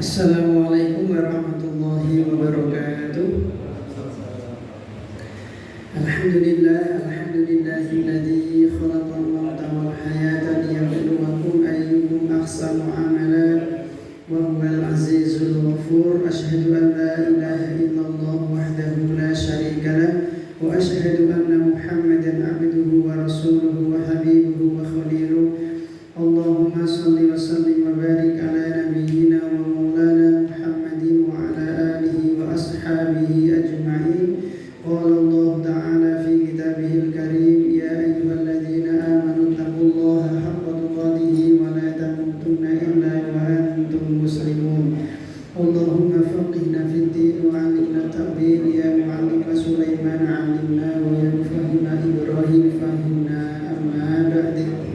Assalamualaikum warahmatullahi wabarakatuh. Alhamdulillahilladzi khalaqal mauta wal hayata liyabluwakum ayyukum ahsanu amala wa huwal azizul ghafur. Asyhadu an la ilaha illallah wahdahu la syarika lah wa asyhadu anna Muhammadan abduhu wa rasuluhu wa habibuhu wa khaliluh. Allahumma shalli wa sallim wa barik ala nabiyyina wa maulana Muhammadin wa ala alihi wa ashabihi ajma'in. Qala Allah ta'ala fi kitabihil karim, ya ayyuhalladzina amanu taqullaha haqqa tuqatih wa la tamutunna illa wa antum muslimun. Allahumma faqihna fid din wa 'allimna ta'wil, ya mu'allim Sulaiman 'allimna wa ya mufahhima Ibrahim fahimna. Amma ba'du.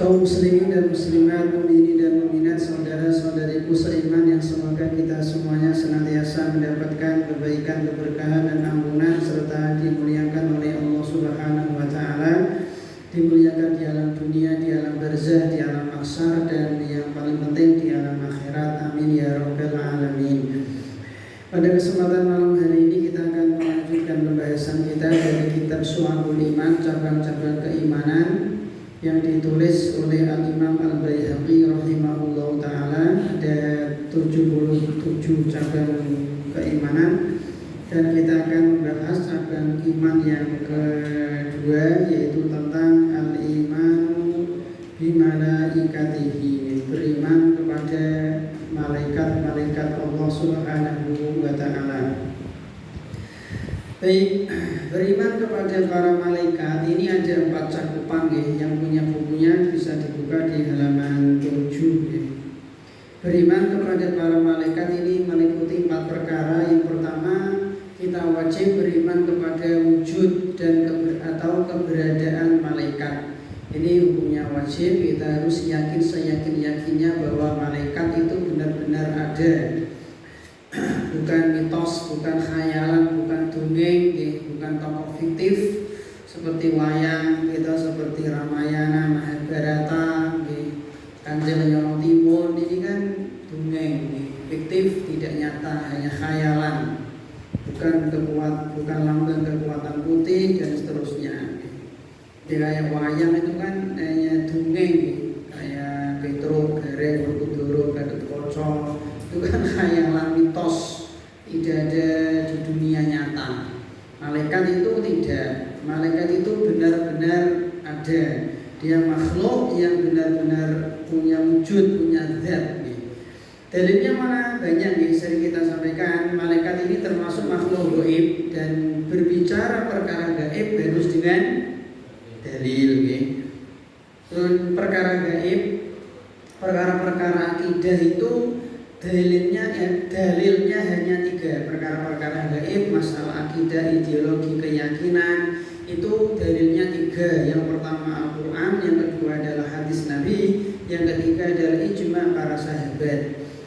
Kaum muslimin dan muslimat, mukminin dan mukminat, saudara-saudariku seiman yang semoga kita semuanya senantiasa mendapatkan kebaikan, keberkahan dan ampunan serta dimuliakan oleh Allah Subhanahu wa taala, dimuliakan di alam dunia, di alam barzah, di alam mahsyar, dan yang paling penting di alam akhirat. Amin ya rabbal alamin. Pada kesempatan malam hari ini kita akan melanjutkan pembahasan kita dari kitab Syu'abul Iman, cabang-cabang keimanan, yang ditulis oleh Al-Imam Al-Baihaqi rahimahullah ta'ala. Ada 77 cabang keimanan, dan kita akan membahas cabang iman yang kedua, yaitu tentang al-imanu bimalaikatihi, beriman kepada malaikat-malaikat Allah Subhanahu wa ta'ala. Baik, beriman kepada para malaikat ini ada 4 cakupan ya. Yang punya bukunya bisa dibuka di halaman 7 ya. Beriman kepada para malaikat ini meliputi 4 perkara. Yang pertama, kita wajib beriman kepada wujud dan atau keberadaan malaikat. Ini hukumnya wajib. Kita harus yakin seyakin-yakinnya bahwa malaikat itu benar-benar ada, bukan mitos, bukan khayalan, bukan dongeng, bukan tokoh fiktif seperti wayang, seperti Ramayana, Mahabharata, Kanjeng Nyono Timun. Ini kan dongeng, fiktif, tidak nyata, hanya khayalan, bukan lambang kekuatan putih dan seterusnya. Kayak wayang itu kan hanya dongeng, kayak Petro, Gareng, Werkudara, Gatotkaca, itu kan khayalan, mitos, tidak ada di dunia nyata. Malaikat itu tidak. Malaikat itu benar-benar ada. Dia makhluk yang benar-benar punya wujud, punya zat. Dalilnya mana? Banyak nih, sering kita sampaikan. Malaikat ini termasuk makhluk gaib, dan berbicara perkara gaib harus dengan dalil. Perkara gaib, perkara-perkara akidah itu dalilnya hanya 3. Perkara-perkara gaib, masalah akidah, ideologi, keyakinan, itu dalilnya 3. Yang pertama Al-Quran, yang kedua adalah hadis Nabi, yang ketiga adalah ijma para sahabat.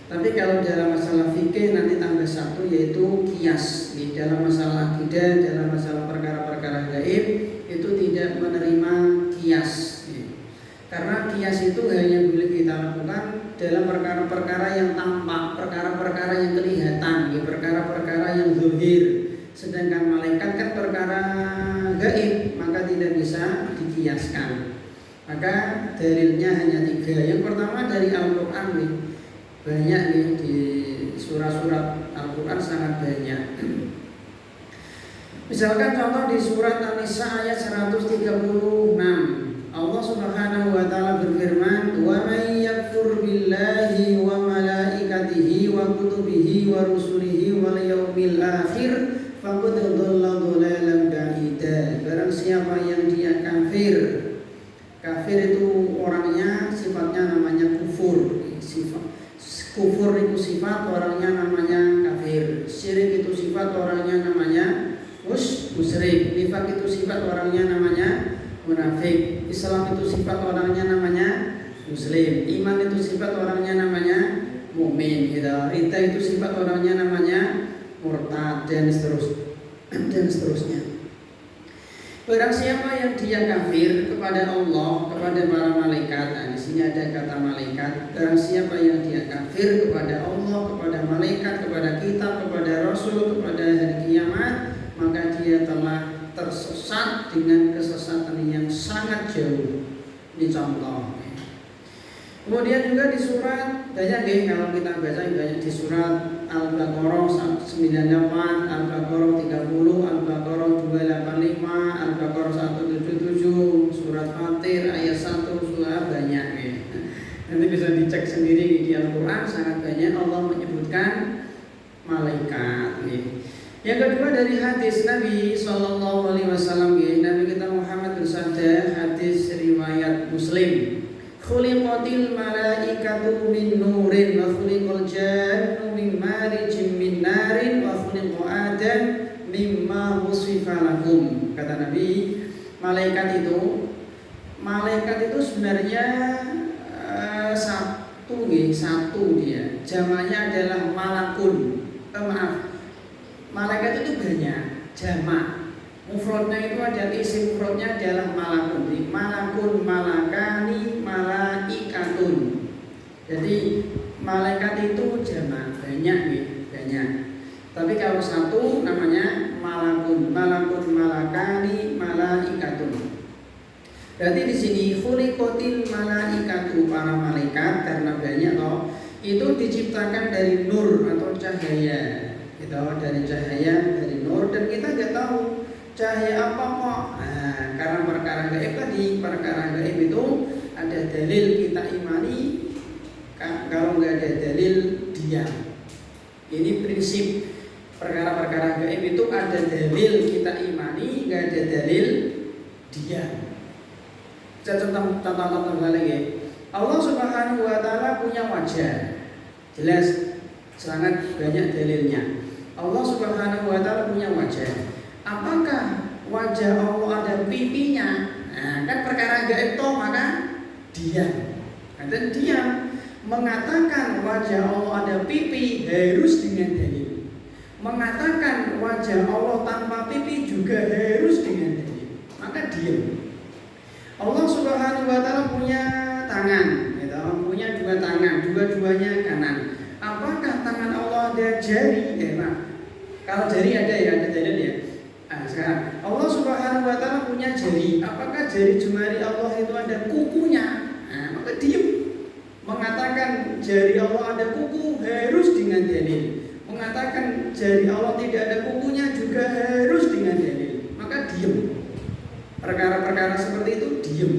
Tapi kalau dalam masalah fikih nanti tambah 1, yaitu qiyas. Dalam masalah akidah, dalam masalah perkara-perkara gaib, itu tidak menerima qiyas. Karena qiyas itu hanya boleh kita lakukan dalam perkara-perkara yang tampak, perkara-perkara yang kelihatan, perkara-perkara yang zahir. Sedangkan malaikat kan perkara gaib, maka tidak bisa dikiaskan. Maka dalilnya hanya 3. Yang pertama dari Al-Quran nih. Banyak nih, di surat-surat Al-Quran sangat banyak. Misalkan contoh di surat An-Nisa ayat 136. Allah Subhanahu wa taala berfirman, "Wa may yakfur billahi wa malaikatihi wa kutubihi wa rusulihi wal yaumil akhir faqad dhalla dhalalan ba'ida." Barang siapa yang dia kafir. Kafir itu orangnya sifatnya namanya kufur. Kufur itu sifat, orangnya namanya kafir. Syirik itu sifat, orangnya namanya musyrik. Nifaq itu sifat, orangnya namanya munafik. Islam itu sifat, orangnya namanya muslim. Iman itu sifat, orangnya namanya mukmin. Ridha itu sifat, orangnya namanya murtad, dan seterusnya. Barang siapa yang dia kafir kepada Allah, kepada para malaikat, nah di sini ada kata malaikat. Barang siapa yang dia kafir kepada Allah, kepada malaikat, kepada kitab, kepada rasul, kepada hari kiamat, maka dia telah tersesat dengan kesesatan yang sangat jauh. Ini contoh. Kemudian juga di surat banyak kalau kita baca banyak di surat Al-Baqarah 98, Al-Baqarah 30, Al-Baqarah 285, Al-Baqarah 177, surat Fatir ayat 1, surat banyak ya. Nanti bisa dicek sendiri di Al-Qur'an, sangat banyak Allah menyebutkan malaikat ya. Yang kedua dari hadis Nabi sallallahu alaihi wasallam ya, Nabi kita Muhammad bersabda, hadis riwayat Muslim. Khuliqatil malaikatu min nurin wa khuliqal jannu min marijin min narin wa khuliqa Adam mimma wusifa lakum. Kata Nabi, malaikat itu sebenarnya satu dia. Jamaknya adalah malakun. Malaikat itu banyak, jamak. Mufradnya itu ada isim mufradnya adalah malakun. Jadi malakun, malakani, malaikatun. Jadi malaikat itu jamak, banyak nih, banyak. Tapi kalau satu namanya malakun, malakun, malakani, malaikatun. Berarti di sini khuliqatil malaikatu, para malaikat karena banyak toh, itu diciptakan dari nur atau cahaya. Gitu, dari cahaya, dari nur, dan kita nggak tahu cahaya apa kok. Nah, karena perkara gaib tadi, perkara gaib itu ada dalil kita imani, kalau nggak ada dalil diam. Ini prinsip perkara-perkara gaib itu ada dalil kita imani, nggak ada dalil diam. Saya contoh lagi. Allah Subhanahu wa taala punya wajah. Jelas sangat banyak dalilnya. Allah Subhanahu wa taala punya wajah. Apakah wajah Allah ada pipinya? Nah, kan perkara gaib toh, maka diam. Dan diam mengatakan wajah Allah ada pipi harus dengan dalil. Mengatakan wajah Allah tanpa pipi juga harus dengan dalil. Maka diam. Allah Subhanahu wa taala punya tangan, gitu. Punya dua tangan, dua-duanya kanan. Apakah tangan Allah ada jari? Kalau jari ada ya, ada dalil ya. Nah, sekarang Allah Subhanahu wa taala punya jari. Apakah jari jemari Allah itu ada kukunya? Nah, maka diam. Mengatakan jari Allah ada kuku harus dengan dalil. Mengatakan jari Allah tidak ada kukunya juga harus dengan dalil. Maka diam. Perkara-perkara seperti itu diam.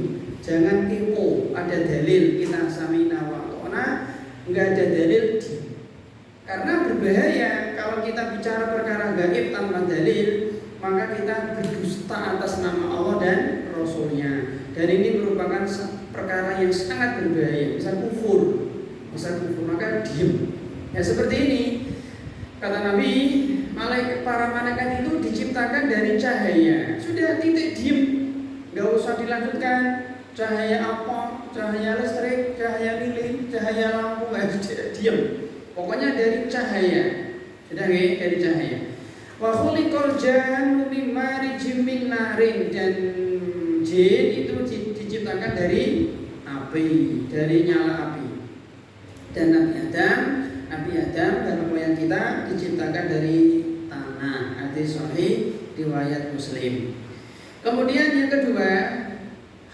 Jangan kepo, ada dalil kita samina wa ta'na, enggak ada dalil diam. Karena berbahaya kalau kita bicara perkara gaib tanpa dalil, maka kita berdusta atas nama Allah dan Rasulnya. Dan ini merupakan perkara yang sangat berbahaya, bisa kufur, maka diam. Ya seperti ini kata Nabi, para malaikat itu diciptakan dari cahaya. Sudah, titik, diam, nggak usah dilanjutkan. Cahaya apa? Cahaya listrik, cahaya lilin, cahaya lampu, diam. Pokoknya dari cahaya. Sudah ya, dari cahaya. Wa khuliqal jannu min marijin min narin, dan jin itu diciptakan dari api, dari nyala api. Dan Nabi Adam dan moyang kita diciptakan dari tanah. Hadis sahih riwayat Muslim. Kemudian yang kedua,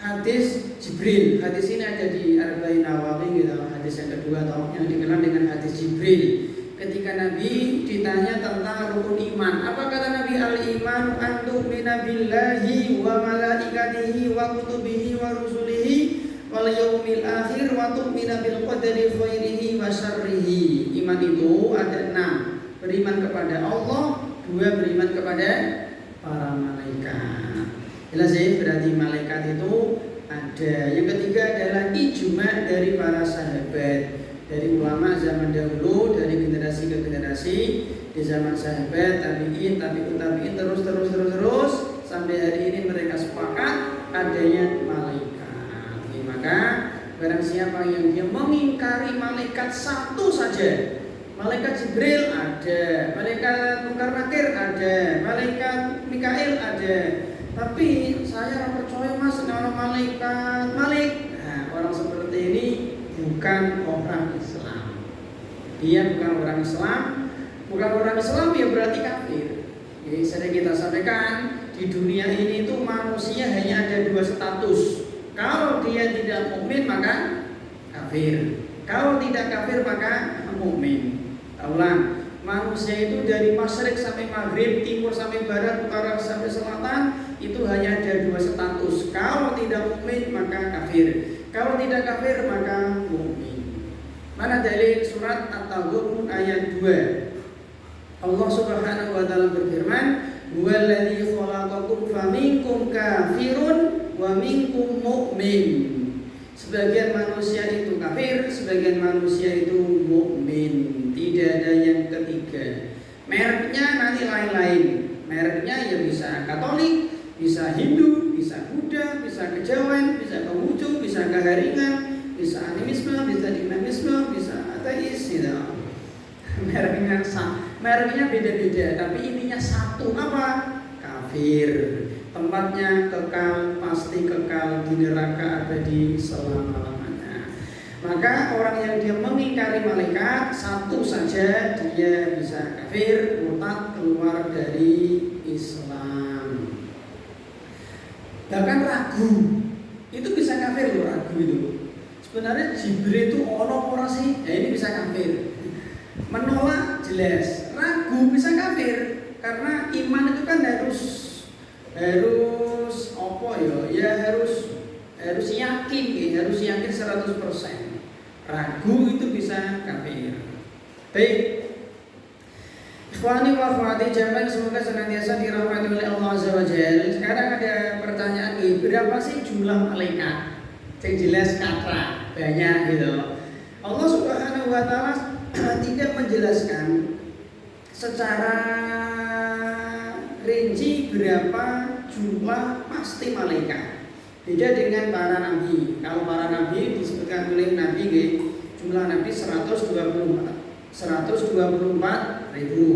hadis Jibril. Hadis ini ada di Arba'in Nawawi gitu. Hadis yang kedua yang dikenal dengan hadis Jibril. Ketika Nabi ditanya tentang rukun iman, apa kata Nabi? Al-iman an tu'mina billahi wa malaikatihi wa kutubihi wa rusulihi wal yaumil akhir wa tu'mina bil qadari khairihi wa syarrihi. Iman itu ada 6. Beriman kepada Allah, 2 beriman kepada para malaikat. Jelas ya, berarti malaikat itu ada. Yang ketiga adalah ijma dari para sahabat, dari ulama zaman dahulu, dari generasi ke generasi, di zaman sahabat, tabi'in, terus sampai hari ini mereka sepakat adanya malaikat. Maka barang siapa yang dia mengingkari malaikat satu saja, malaikat Jibril ada, malaikat Munkar Nakir ada, malaikat Mikail ada, Tapi saya percaya mas ana malaikat. Nah, orang seperti ini bukan orang Islam. Dia bukan orang Islam. Bukan orang Islam ya berarti kafir. Jadi sering kita sampaikan di dunia ini itu manusia hanya ada dua status. Kalau dia tidak mukmin maka kafir. Kalau tidak kafir maka mukmin. Ulang, manusia itu dari masyrik sampai maghrib, timur sampai barat, utara sampai selatan itu hanya ada dua status. Kalau tidak mukmin maka kafir. Kalau tidak kafir maka mukmin. Mana dalil surat At-Taghabun ayat 2. Allah Subhanahu wa taala berfirman, "Huwallazi khalaqakum faminkum kafirun wa minkum mu'min." Sebagian manusia itu kafir, sebagian manusia itu mukmin. Tidak ada yang ketiga. Mereknya nanti lain-lain. Mereknya ya bisa Katolik, bisa Hindu, bisa Buddha, bisa Kejawen, bisa Konghucu, bisa Keharingan, bisa animisme, bisa dinamisme, bisa ateis, gitu. Mereknya beda-beda, tapi intinya satu, apa? Kafir. Tempatnya kekal, pasti kekal di neraka abadi selama-lamanya. Maka orang yang dia mengingkari malaikat, satu saja dia bisa kafir, murtad, keluar dari Islam. Bahkan ragu, itu bisa kafir loh, ragu itu. Sebenarnya Jibril itu ora sih, ya ini bisa kafir. Menolak jelas, ragu bisa kafir, karena iman itu kan harus apa ya? Ya harus yakin, harus yakin 100%. Ragu itu bisa kafir. Baik. Ikhwani wa akhwati jamaah semoga senantiasa dirahmati oleh Allah Azza wa Jalla. Sekarang ada pertanyaan nih, berapa sih jumlah malaikat? Yang jelas kata banyak gitu. Allah Subhanahu wa taala tidak menjelaskan secara rinci berapa jumlah pasti malaikat. Beda dengan para nabi. Kalau para nabi disebutkan oleh nabi jumlah nabi 124 ribu.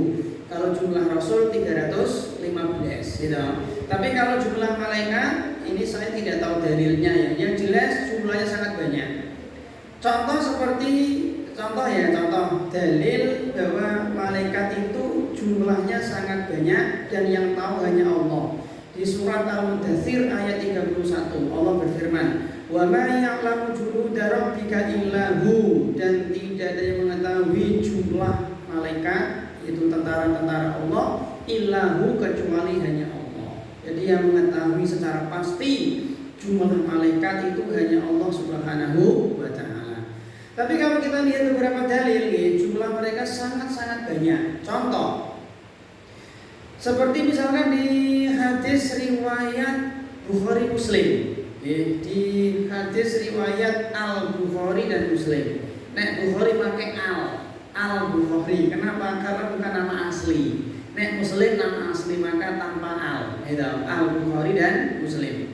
Kalau jumlah rasul 315 gitu. Tapi kalau jumlah malaikat ini saya tidak tahu dalilnya ya. Yang jelas jumlahnya sangat banyak. Contoh dalil bahwa malaikat itu jumlahnya sangat banyak dan yang tahu hanya Allah. Di surat Al-Mudaththir ayat 31 Allah berfirman, "Wa ma ya'lamu junuda rabbika illa hu," dan tidak ada yang mengetahui jumlah malaikat itu tentara-tentara Allah illa hu kecuali hanya Allah. Jadi yang mengetahui secara pasti jumlah malaikat itu hanya Allah Subhanahu wa taala. Tapi kalau kita lihat beberapa dalil, jumlah mereka sangat-sangat banyak. Contoh, seperti misalkan di hadis riwayat Bukhari Muslim, di hadis riwayat Al-Bukhari dan Muslim. Nek Bukhari pakai Al-Bukhari. Kenapa? Karena bukan nama asli. Nek Muslim nama asli maka tanpa Al-Bukhari dan Muslim.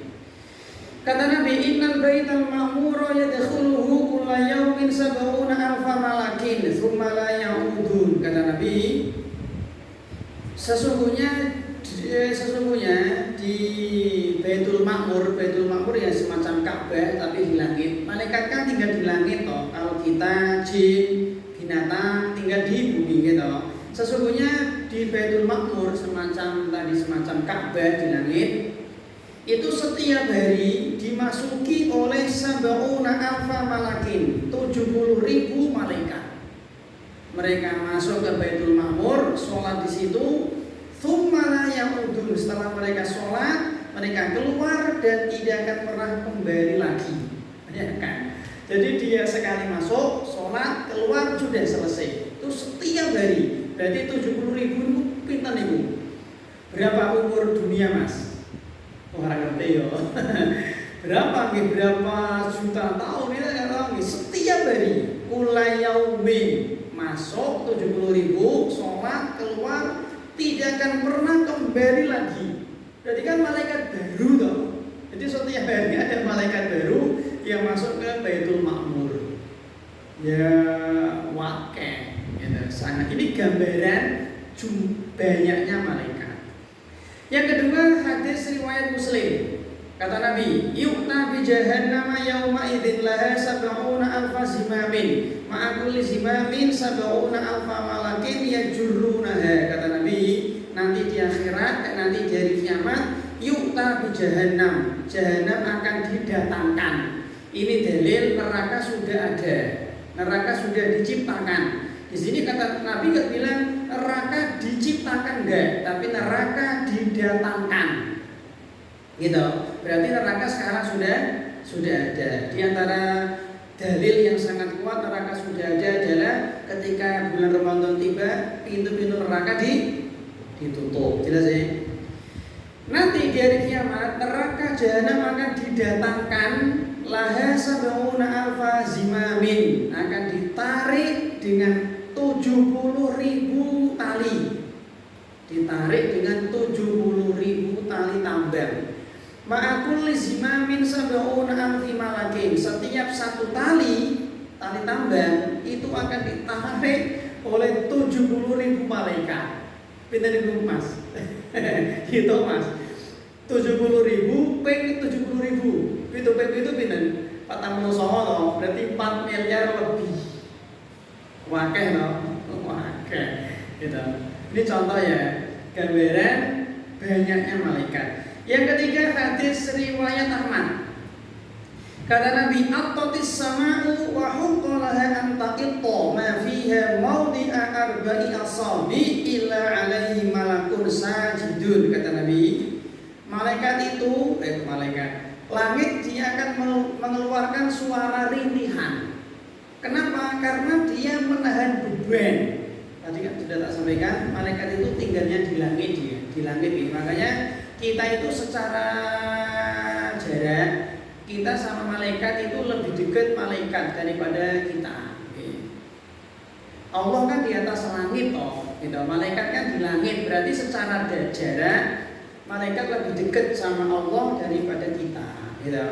Kata Nabi, "Innal baital ma'mura yadkhuluhu kulla yawmin sab'una alfa malakin, tsumma la ya'udun." Kata Nabi, sesungguhnya di Baitul Ma'mur ya semacam Ka'bah tapi di langit. Malaikat kan tinggal di langit toh. Kalau kita jin, binatang tinggal di bumi gitu. Sesungguhnya di Baitul Ma'mur semacam Ka'bah di langit. Itu setiap hari dimasuki oleh sab'una alfa malakin, 70.000 malaikat. Mereka masuk ke Baitul Ma'mur, sholat di situ, tsumma la ya'udun. Setelah mereka sholat, mereka keluar dan tidak akan pernah kembali lagi. Ya kan? Jadi dia sekali masuk, sholat, keluar sudah selesai. Itu setiap hari. Berarti 70.000 itu pinten ibu. Berapa umur dunia mas? Orang ngerti ya. Berapa juta tahun ini nggak tahu nih. Setiap hari kulayaumin masuk 70.000, sholat, keluar, tidak akan pernah kembali lagi. Jadi kan malaikat baru toh. Jadi setiap hari ada malaikat baru yang masuk ke Baitul Ma'mur. Ya wakeh. Sangat. Ini gambaran banyaknya malaikat. Yang kedua hadis hadis riwayat Muslim. Kata Nabi, yu'na bi jahannama yauma idzin laha sab'una alfa zimamin, ma'a kulli zimamin sab'una alfa malakin yajurrunaha. Kata Nabi, nanti di akhirat, nanti di hari kiamat, yu'na bi jahannam, jahannam akan didatangkan. Ini dalil neraka sudah ada, neraka sudah diciptakan. Di sini kata Nabi nggak bilang neraka diciptakan enggak, tapi neraka didatangkan. Gitu. Berarti neraka sekarang sudah ada. Di antara dalil yang sangat kuat neraka sudah ada adalah ketika bulan Ramadan tiba, pintu-pintu neraka ditutup. Jelas ya? Nanti di hari kiamat neraka jahanam akan didatangkan, laha sab'una alfa zimamin, akan ditarik dengan 70.000 tali. Ditarik dengan 70.000 tali tambang. Ma'akul zimamin sab'una alfi malakin. Setiap satu tali tambang itu akan ditarik oleh 70.000 malaikat. Pinten niku Mas? Gitu Mas. 70.000 ping 70.000. Pitu ping itu pinten? 49 toh. Berarti 4 miliar lebih. Wakeh toh. Wakeh. Gitu. Ini contoh ya, gambaran banyaknya malaikat. Yang ketiga hadis riwayat Ahmad. Kata Nabi, "Attatis sama'u wa huqqalaha an taqitta ma fiha mawdi'a arba'i asabi illa 'alaihi malakun sajidun." Kata Nabi, langit dia akan mengeluarkan suara rintihan. Kenapa? Karena dia menahan beban. Tadi kan sudah tak sampaikan, malaikat itu tinggalnya di langit dia, di langit ini. Makanya kita itu secara jarak, kita sama malaikat itu lebih dekat malaikat daripada kita. Allah kan di atas langit toh, gitu. Malaikat kan di langit, berarti secara jarak malaikat lebih dekat sama Allah daripada kita, gitu.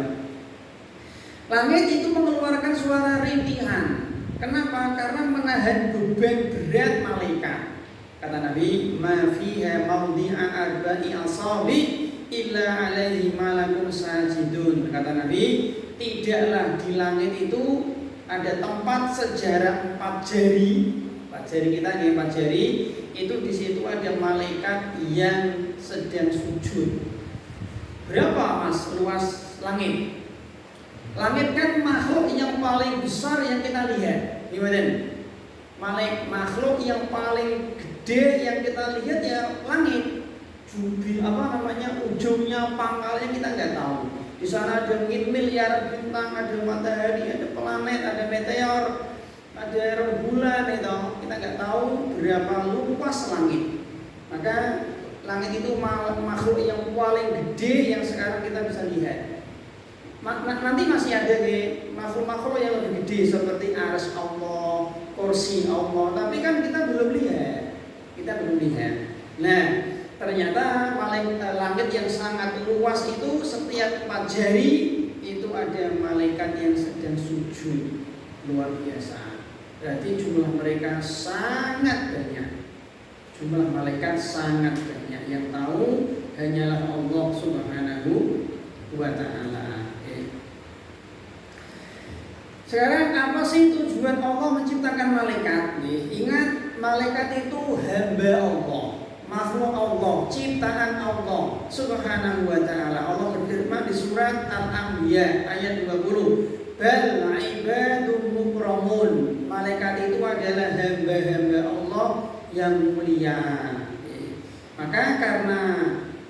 Langit itu mengeluarkan suara rintihan. Kenapa? Karena menahan beban berat malaikat. Kata Nabi, "Ma fiha mawdi'a arba'i asabi illa 'alaihi malakun sajidun." Kata Nabi, tidaklah di langit itu ada tempat sejarak 4 jari. 4 jari kita nih, 4 jari itu di situ ada malaikat yang sedang sujud. Berapa Mas luas langit? Langit kan makhluk yang paling besar yang kita lihat. Gimana? Makhluk yang paling gede yang kita lihat ya langit. Ujungnya, pangkalnya kita nggak tahu. Di sana ada miliar bintang, ada matahari, ada planet, ada meteor, ada rembulan itu. Kita nggak tahu berapa luas langit. Maka langit itu makhluk yang paling gede yang sekarang kita bisa lihat. Nanti masih ada makhluk-makhluk yang lebih gede seperti arsy Allah, kursi Allah, tapi kan kita belum lihat. Nah, ternyata langit yang sangat luas itu setiap 4 jari itu ada malaikat yang sedang sujud. Luar biasa. Berarti jumlah mereka sangat banyak. Jumlah malaikat sangat banyak. Yang tahu hanyalah Allah Subhanahu wa ta'ala. Sekarang apa sih tujuan Allah menciptakan malaikat? Ingat, malaikat itu hamba Allah, makhluk Allah, ciptaan Allah Subhanahu wa ta'ala. Allah berfirman di surat Al-Anbiya ayat 20, "Bal ibadun mukramun." Malaikat itu adalah hamba-hamba Allah yang mulia. Maka karena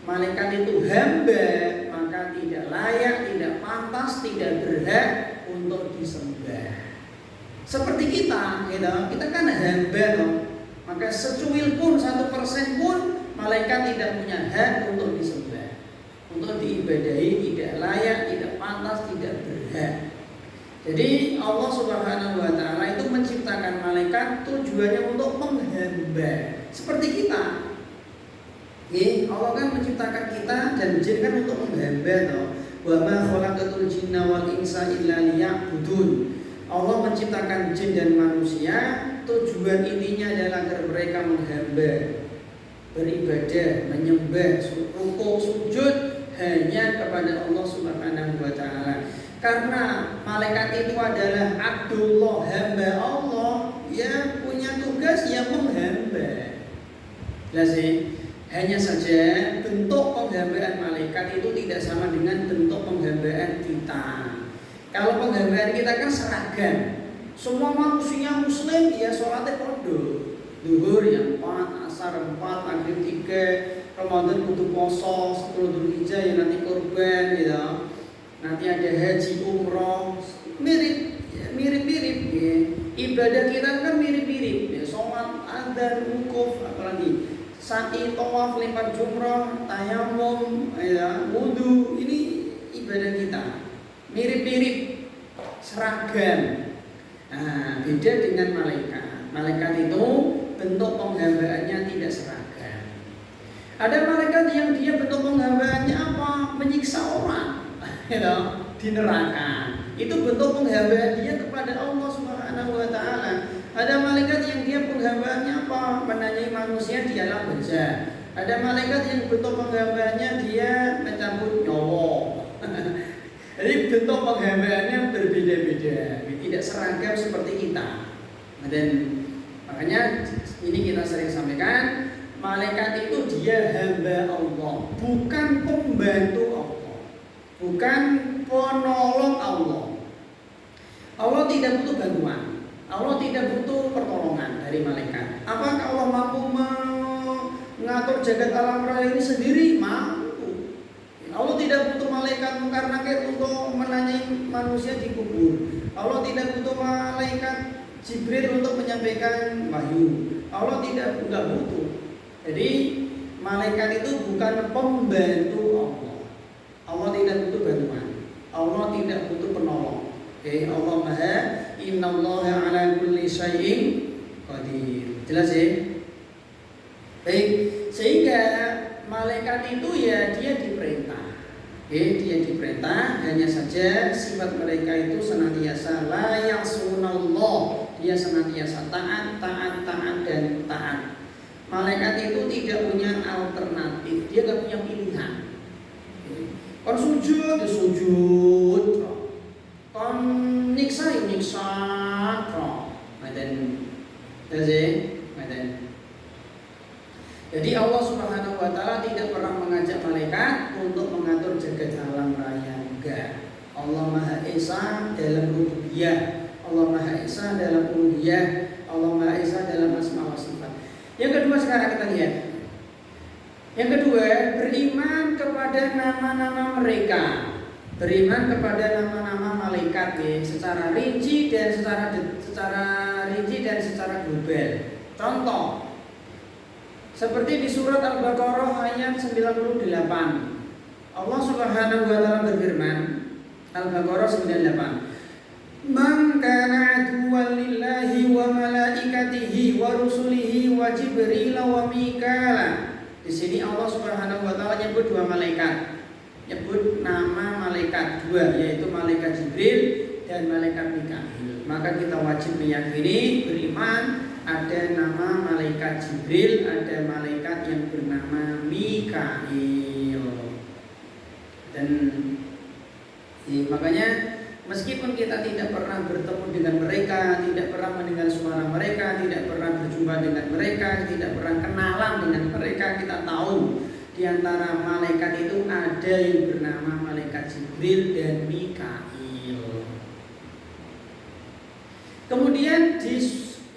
malaikat itu hamba, maka tidak layak, tidak pantas, tidak berhak untuk disembah. Seperti kita, gitu. Kita kan hamba dong. Maka secuil pun 1% pun malaikat tidak punya hak untuk disembah, untuk diibadahi, tidak layak, tidak pantas, tidak berhak. Jadi Allah Subhanahu wa ta'ala itu menciptakan malaikat tujuannya untuk menghamba. Seperti kita. Allah kan menciptakan kita dan jin kan untuk menghamba toh. Wa ma khalaqatul jinna wal insa illa liya'budun. Allah menciptakan jin dan manusia, tujuan intinya adalah agar mereka menghamba, beribadah, menyembah, rukuk, sujud hanya kepada Allah Subhanahu wa taala. Karena malaikat itu adalah Abdullah, hamba Allah, ya punya tugas yang menghamba. Jelas sih. Hanya saja bentuk penghambaan malaikat itu tidak sama dengan bentuk penghambaan kita. Kalau penghambaan kita kan seragam. Semua manusia muslim ya sholatnya podo. Zuhur yang 4, asar 4, maghrib 3, Ramadan kudu poso, 10 Dzulhijjah ya nanti kurban gitu. Nanti ada haji umroh, mirip-mirip ya. Ibadah kita kan mirip-mirip ya. Sholat, adzan, wukuf, apalagi sa'i, tawaf, lempar jumrah, tayamum, ya, wudu, ini ibadah kita mirip-mirip, seragam. Nah, beda dengan malaikat. Malaikat itu bentuk penghambaannya tidak seragam. Ada malaikat yang dia bentuk penghambaannya apa? Menyiksa orang, ya, di neraka. Itu bentuk penghambaan dia kepada Allah Subhanahu wa taala. Ada malaikat yang dia penghambaannya apa? Menanyai manusia di alam barzah. Ada malaikat yang bentuk penghambaannya dia mencabut nyawa. Jadi bentuk penghambaannya berbeda-beda, tidak seragam seperti kita. Dan makanya ini kita sering sampaikan, malaikat itu dia hamba Allah, bukan pembantu Allah, bukan penolong Allah. Allah tidak butuh bantuan. Allah tidak butuh pertolongan dari malaikat. Apakah Allah mampu mengatur jagat alam raya ini sendiri? Mampu. Allah tidak butuh malaikat mukarnakir untuk menanyai manusia di kubur. Allah tidak butuh malaikat Jibril untuk menyampaikan wahyu. Allah tidak butuh. Jadi malaikat itu bukan pembantu Allah. Allah tidak butuh bantuan. Allah tidak butuh penolong. Allah Maha, innallaha ala kulli syai'in qadir. Jelas ya? Baik, sehingga malaikat itu ya dia diperintah. Dia diperintah, hanya saja sifat mereka itu senantiasa la ya'sunallah. Dia senantiasa taat dan taat. Malaikat itu tidak punya alternatif, dia tidak punya pilihan. Kon sujud, ya sujud. Kon niksa ya niksa kok. Jadi Allah Subhanahu wa taala tidak pernah mengajak malaikat untuk mengatur jagat alam raya. Enggak. Allah Maha Esa dalam rububiyah, Allah Maha Esa dalam uluhiyah, Allah Maha Esa dalam asma wa sifat. Yang kedua sekarang kita lihat. Yang kedua, beriman kepada nama-nama mereka. Beriman kepada nama-nama malaikat ya, secara rinci dan secara global. Contoh, seperti di surat Al-Baqarah ayat 98. Allah Subhanahu wa taala berfirman, Al-Baqarah 98. Man kana aduwwan lillahi wa malaikatihi wa rusulihi wa Jibril wa Mikala. Di sini Allah Subhanahu wa taala nyebut dua malaikat. Nyebut nama malaikat dua, yaitu malaikat Jibril dan malaikat Mikail. Maka kita wajib meyakini, beriman ada nama malaikat Jibril, ada malaikat yang bernama Mikail. Dan makanya meskipun kita tidak pernah bertemu dengan mereka, tidak pernah mendengar suara mereka, tidak pernah berjumpa dengan mereka, tidak pernah kenalan dengan mereka, kita tahu di antara malaikat itu ada yang bernama malaikat Jibril dan Mikail. Kemudian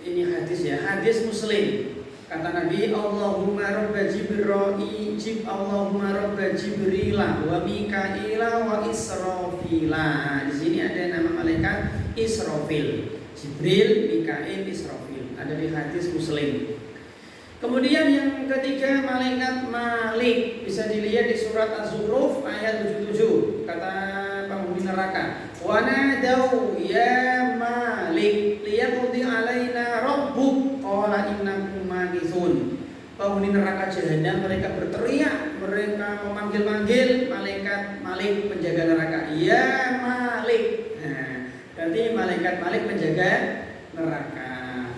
ini hadis ya, hadis Muslim. Kata Nabi, Allahumma rabba Allahumma rabba Jibrila wa Mikaila wa Israfila. Di sini ada nama malaikat Israfil. Jibril, Mikail, Israfil. Ada di hadis Muslim. Kemudian yang ketiga malaikat Malik, bisa dilihat di surat Az-Zukhruf ayat 77. Kata penghuni neraka, wa nadau ya Malik liyaqdi alaina rabbuk qala innakum makithun. Penghuni neraka jahanam mereka berteriak, mereka memanggil-manggil malaikat Malik penjaga neraka, ya Malik. Nah, berarti malaikat Malik penjaga neraka.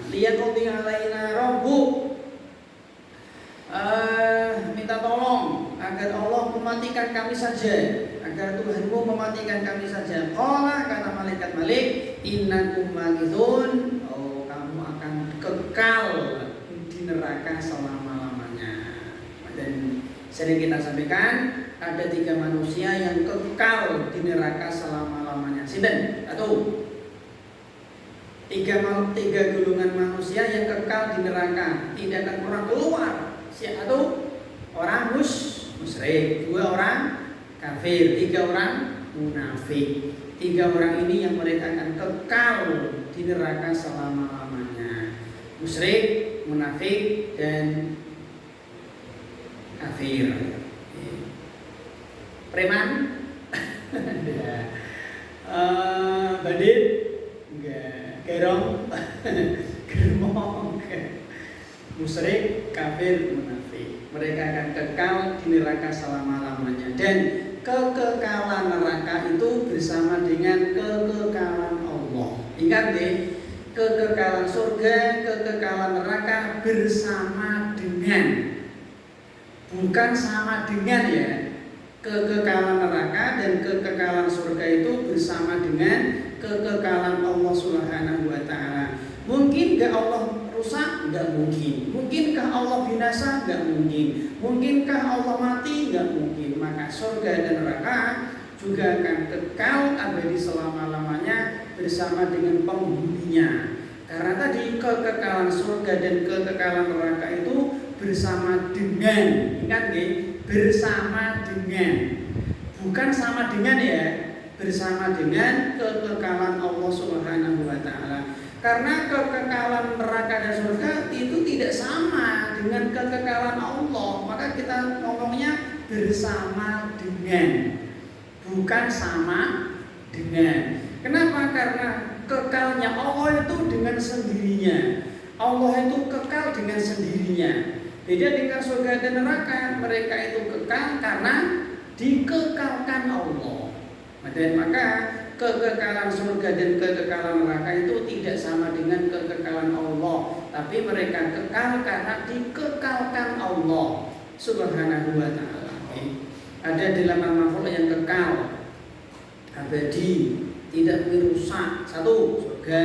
Liyaqdi alaina rabbuk, minta tolong agar Allah mematikan kami saja, agar Tuhanmu mematikan kami saja. Qala, kata malaikat Malik, innakum makithun, oh kamu akan kekal di neraka selama-lamanya. Dan sering kita sampaikan, ada 3 manusia yang kekal di neraka selama-lamanya. Sinten? Tiga golongan manusia yang kekal di neraka, tidak akan pernah keluar. Satu orang musyrik, 2 orang kafir, 3 orang munafik. 3 orang ini yang mereka akan kekal di neraka selama-lamanya. Musyrik, munafik, dan kafir. Preman? Bandit? Enggak. Gerong? Germong? Musyrik, kafir, munafik. Mereka akan kekal di neraka selama-lamanya. Dan kekekalan neraka itu bersama dengan kekekalan Allah. Ingat deh, kekekalan surga, kekekalan neraka bersama dengan, bukan sama dengan ya. Kekekalan neraka dan kekekalan surga itu bersama dengan kekekalan Allah Subhanahu wa taala. Mungkin gak Allah rusak? Gak mungkin. Mungkinkah Allah binasa? Gak mungkin. Mungkinkah Allah mati? Gak mungkin. Maka surga dan neraka juga akan kekal abadi selama-lamanya bersama dengan penghuninya. Karena tadi kekekalan surga dan kekekalan neraka itu bersama dengan, ingat nggih, bersama dengan, bukan sama dengan ya, bersama dengan kekekalan Allah Subhanahu wa taala. Karena kekekalan neraka dan surga itu tidak sama dengan kekekalan Allah, maka kita ngomongnya bersama dengan, bukan sama dengan. Kenapa? Karena kekalnya Allah itu dengan sendirinya. Allah itu kekal dengan sendirinya. Beda dengan surga dan neraka, mereka itu kekal karena dikekalkan Allah. Dan maka kekekalan surga dan kekekalan neraka itu tidak sama dengan kekekalan Allah, tapi mereka kekal karena dikekalkan Allah Subhanahu wa taala. Ada 8 makhluk yang kekal abadi, tidak merusak. 1 surga,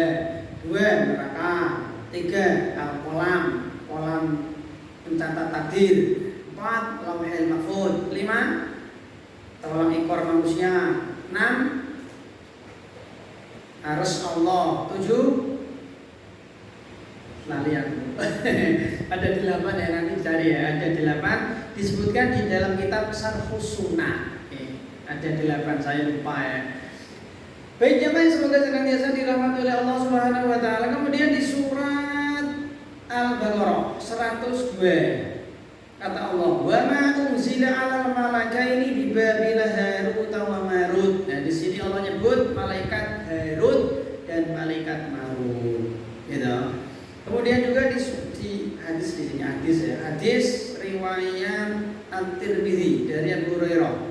2 neraka, 3 kolam pencatat takdir, 4 lauhul mahfuz, 5 tolong ekor manusia, 6 arsy Allah, 7 lali aku. Ada 8 ya, nanti cari ya. Ada 8 disebutkan di dalam kitab Syarhus Sunnah. Ada 8, saya lupa ya. Baik jemaah, semoga senantiasa dirahmati oleh Allah Subhanahu wa taala. Kemudian di surat Al-Baqarah 102 kata Allah, "Wa ma unzila 'alal malakaini bi Babil Harut wa Marut." Nah, di sini Allah nyebut malaikat Harut dan malaikat Marut. Gitu. Kemudian juga di hadis di sini hadis riwayat At-Tirmidzi dari Abu Hurairah.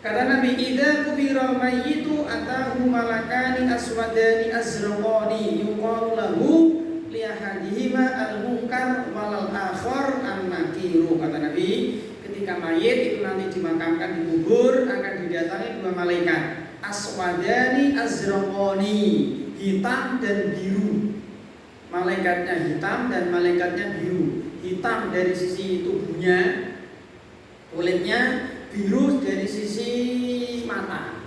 Kata Nabi, "Idza kubira mayyitu atahu malakani aswadani azraqani yuqalu lahu li ahadihima al-munkar walal akhar an-nakiru." Kata Nabi, ketika mayit itu nanti dimakamkan, dikubur, akan didatangi 2 malaikat, aswadani azraqani, hitam dan biru. Malaikatnya hitam dan malaikatnya biru. Hitam dari sisi tubuhnya, kulitnya, biru dari sisi mata.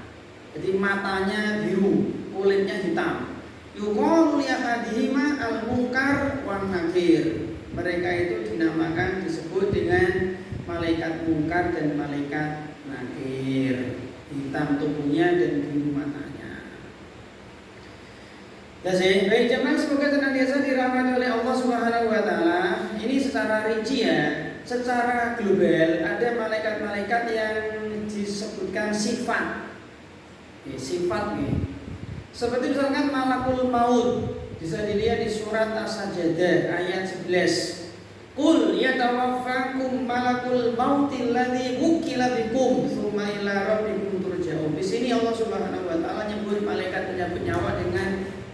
Jadi matanya biru, kulitnya hitam. Yuqalu li ahadihima al-munkar wan nakir. Mereka itu dinamakan, disebut dengan malaikat munkar dan malaikat nakir. Hitam tubuhnya dan biru matanya. Baik jemaah, semoga senantiasa dirahmati oleh Allah Subhanahu wa taala. Ini secara rinci ya. Secara global ada malaikat-malaikat yang disebutkan sifat. Sifat nih. Seperti misalkan malakul maut, bisa dilihat di surat As-Sajdah ayat 11. Qul yatawaffakum malakul mautil ladzi wukila bikum tsumma ila rabbikum turja'un. Di sini Allah Subhanahu wa taala nyebut malaikat pencabut nyawa dengan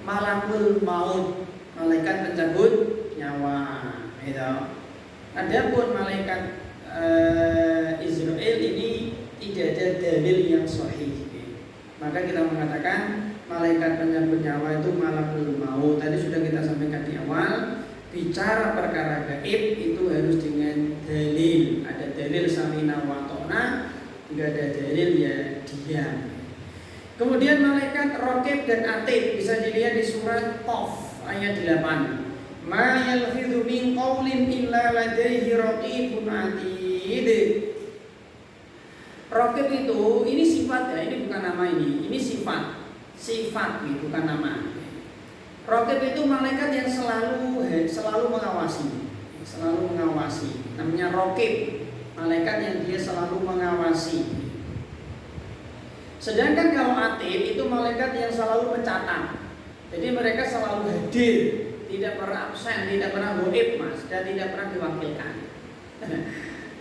malakul maut, malaikat pencabut nyawa. Gitu. Adapun malaikat Israel ini tidak ada dalil yang sahih. Maka kita mengatakan malaikat penyambut nyawa itu malakul maut. Tadi sudah kita sampaikan di awal, bicara perkara gaib itu harus dengan dalil. Ada dalil samina wa ta'na, tidak ada dalil ya diam. Kemudian malaikat raqib dan atid bisa dilihat di surat Qaf ayat 8. Ma yalfidhu min qawlin illa ladaihi raqibun atid. Raqib itu ini sifat ya, ini bukan nama ini sifat bukan nama. Raqib itu malaikat yang selalu mengawasi. Namanya raqib, malaikat yang dia selalu mengawasi. Sedangkan kalau atid itu malaikat yang selalu mencatat. Jadi mereka selalu hadir, tidak pernah absen, tidak pernah goib mas, dan tidak pernah diwakilkan.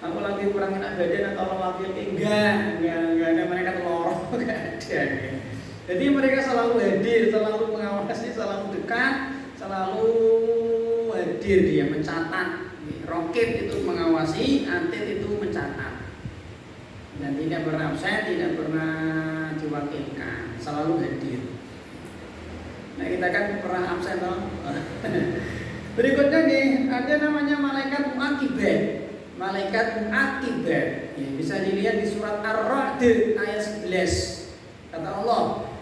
Aku lagi kurangin badan atau wakil enggak ada, mereka telur, enggak ada. Jadi mereka selalu hadir, selalu mengawasi, selalu dekat, selalu hadir, dia mencatat. Raqib itu mengawasi, atid itu mencatat. Dan tidak pernah absen, tidak pernah diwakilkan, selalu hadir. Nah kita kan pernah absen toh. Berikutnya nih ada namanya malaikat muaqibat. Malaikat muaqibat ya, bisa dilihat di surat Ar-Ra'd ayat 11. Kata Allah,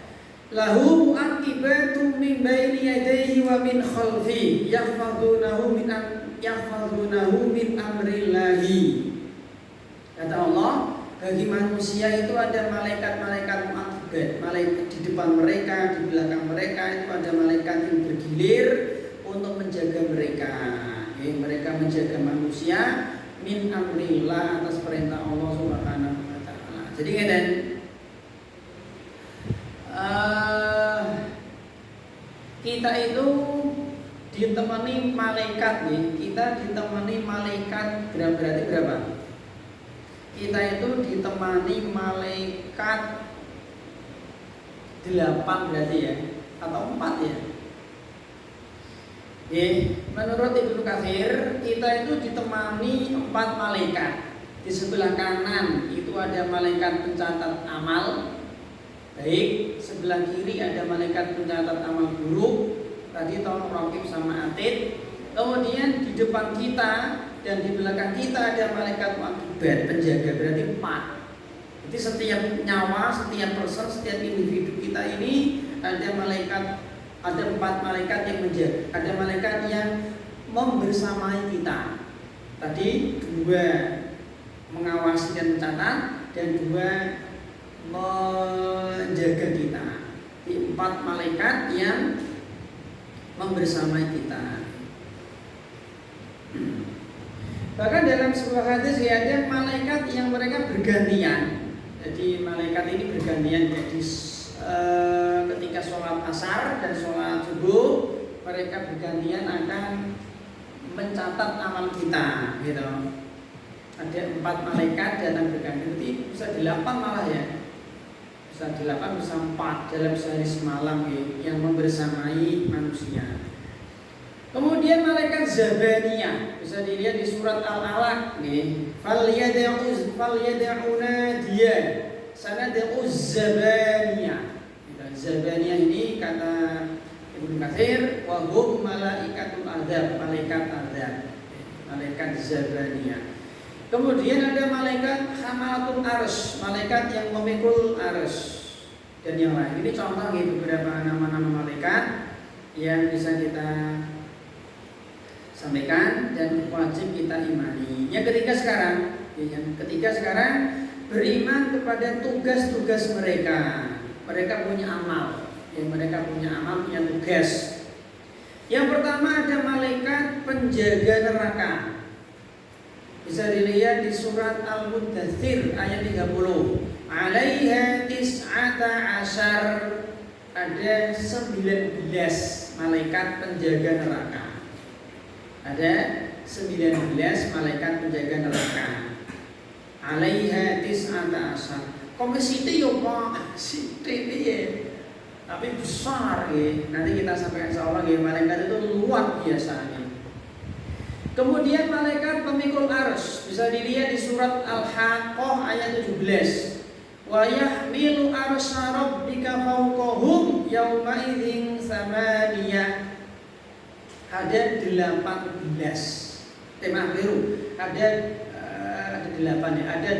lahu muaqibatun min baini yadayhi wa min khalfi yahfazunahu min amrillahi. Kata Allah, bagi manusia itu ada malaikat-malaikat muaqibat, malaikat di depan mereka, di belakang mereka itu ada malaikat yang bergilir untuk menjaga mereka. Mereka menjaga manusia min amrillah, atas perintah Allah Subhanahu wa taala. Jadi ngeten kita itu ditemani malaikat nih, kita ditemani malaikat berarti berapa? Kita itu ditemani malaikat 8 berarti ya, atau 4 ya. Menurut Ibnu Katsir kita itu ditemani 4 malaikat. Di sebelah kanan itu ada malaikat pencatat amal baik, sebelah kiri ada malaikat pencatat amal buruk. Tadi tahun raqib sama atid. Kemudian di depan kita dan di belakang kita ada malaikat muaqibat, penjaga, berarti 4. Jadi setiap nyawa, setiap person, setiap individu kita ini ada 4 malaikat yang menjaga. Ada malaikat yang membersamai kita. Tadi 2 mengawasi dan mencatat, dan 2 menjaga kita. Di 4 malaikat yang membersamai kita. Bahkan dalam sebuah hadis ada malaikat yang mereka bergantian. Jadi malaikat ini bergantian, jadi ketika sholat asar dan sholat subuh mereka bergantian akan mencatat amal kita, gitu. Ada 4 malaikat datang bergantian, jadi bisa 8 malah ya. Bisa 8, bisa 4 dalam sehari semalam yang membersamai manusia. Kemudian malaikat Zabaniyah bisa dilihat di surat Al-Alaq nih. Falyad'una dia sanad'u Zabaniyah. Zabaniyah ini kata Ibnu Katsir wa hum malaikatul adzab, malaikat adzab. Malaikat Zabaniyah. Kemudian ada malaikat Hamalatul Arsy, malaikat yang memikul arsy dan yang lain. Ini contoh beberapa nama-nama malaikat yang bisa kita sampaikan dan wajib kita imani. Yang ketiga sekarang beriman kepada tugas-tugas mereka. Mereka punya amal, punya tugas. Yang pertama ada malaikat penjaga neraka. Bisa dilihat di surat Al-Muddatsir ayat 30. 'Alaiha tis'ata asyar, ada 19 malaikat penjaga neraka. Ada 19 malaikat penjaga neraka. 'Alaiha tis'ata asyar. Komisi itu yo Pak, sithik ya. Tapi besar ya. Nanti kita sampaikan insyaallah ya, malaikat itu luar biasa. Kemudian malaikat pemikul arsy bisa dilihat di surat Al-Haqqah ayat 17. Wa yahmilu arsya rabbika fawqahum yauma idzin samaniyah. Ada 18. Maaf keliru. Ada 8 ya. Ada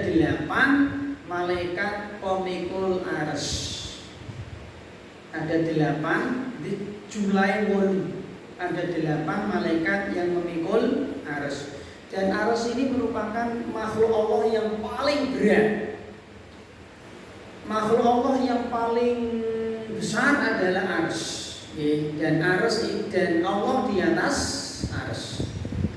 8 malaikat pemikul arsy. Ada 8 dijumlahi 8. Ada 8 malaikat yang memikul arsy. Dan arsy ini merupakan makhluk Allah yang paling berat. Makhluk Allah yang paling besar adalah arsy. Dan arsy dan Allah di atas arsy.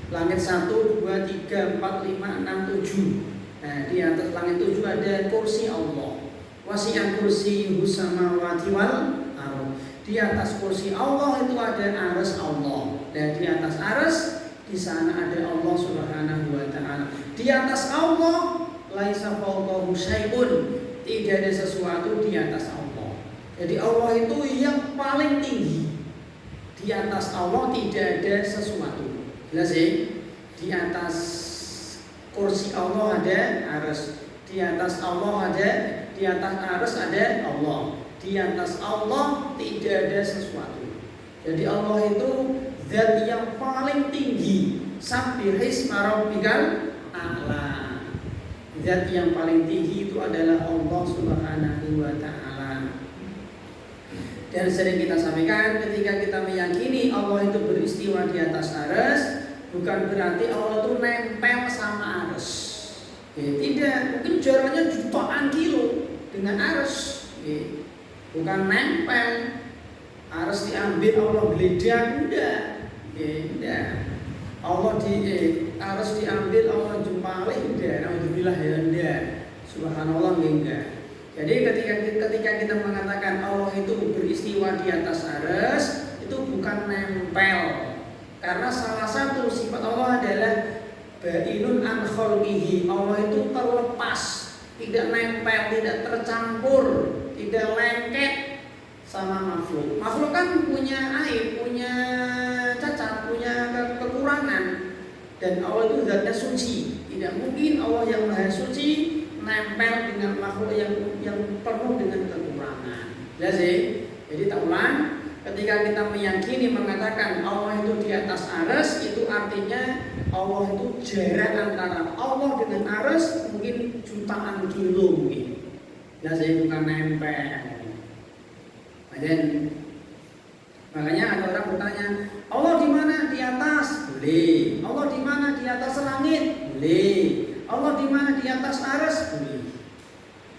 Langit 1, 2, 3, 4, 5, 6, 7. Nah, di atas langit 7 ada kursi Allah. Wasi'an kursiyyuhus samawati wal ardh. Di atas kursi Allah itu ada arsy Allah. Dan di atas arsy di sana ada Allah Subhanahu wa taala. Di atas Allah laisa fawqahu syai'un. Tidak ada sesuatu di atas Allah. Jadi Allah itu yang paling tinggi. Di atas Allah tidak ada sesuatu. Jelas ya? Di atas kursi Allah ada arsy. Di atas Allah ada, di atas arsy ada Allah. Di atas Allah tidak ada sesuatu. Jadi Allah itu zat yang paling tinggi. Sabbihisma rabbikal a'la. Zat yang paling tinggi itu adalah Allah Subhanahu wa taala. Dan sering kita sampaikan ketika kita meyakini Allah itu beristiwa di atas arsy, bukan berarti Allah itu nempel sama arsy. Tidak, mungkin jaraknya jutaan kilo dengan arsy. Bukan nempel, harus diambil Allah geledah, enggak. Allah harus diambil Allah jempali, enggak. Alhamdulillah ya enggak. Subhanallah enggak. Jadi ketika kita mengatakan Allah itu beristiwa di atas arsy, itu bukan nempel. Karena salah satu sifat Allah adalah ba'inun an khalqihi. Allah itu terlepas, tidak nempel, tidak tercampur, tidak lengket sama makhluk. Makhluk kan punya aib, punya cacat, punya kekurangan. Dan Allah itu zatnya suci. Tidak mungkin Allah yang maha suci nempel dengan makhluk yang penuh dengan kekurangan. Jelas ya? Jadi tak ulang, ketika kita meyakini mengatakan Allah itu di atas arsy, itu artinya Allah itu jarak antara Allah dengan arsy mungkin jutaan kilo mungkin. Jelas ya? Bukan nempel. Dan makanya ada orang bertanya, Allah di mana? Di atas? Boleh. Allah di mana? Di atas langit? Boleh. Allah di mana? Di atas arsy? Boleh.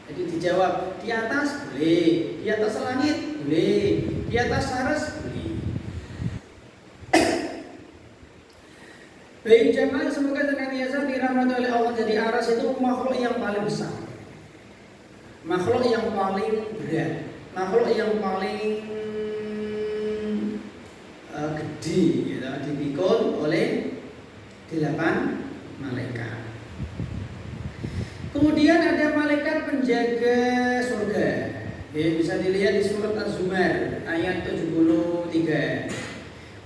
Jadi dijawab, di atas? Boleh. Di atas langit? Boleh. Di atas arsy? Boleh. Baik jemaah, semoga senantiasa dirahmati oleh Allah. Jadi arsy itu makhluk yang paling besar, makhluk yang paling berat, makhluk yang paling gede, gitu, dipikul oleh 8 malaikat. Kemudian ada malaikat penjaga surga. Bisa dilihat di surat Az-Zumar ayat 73.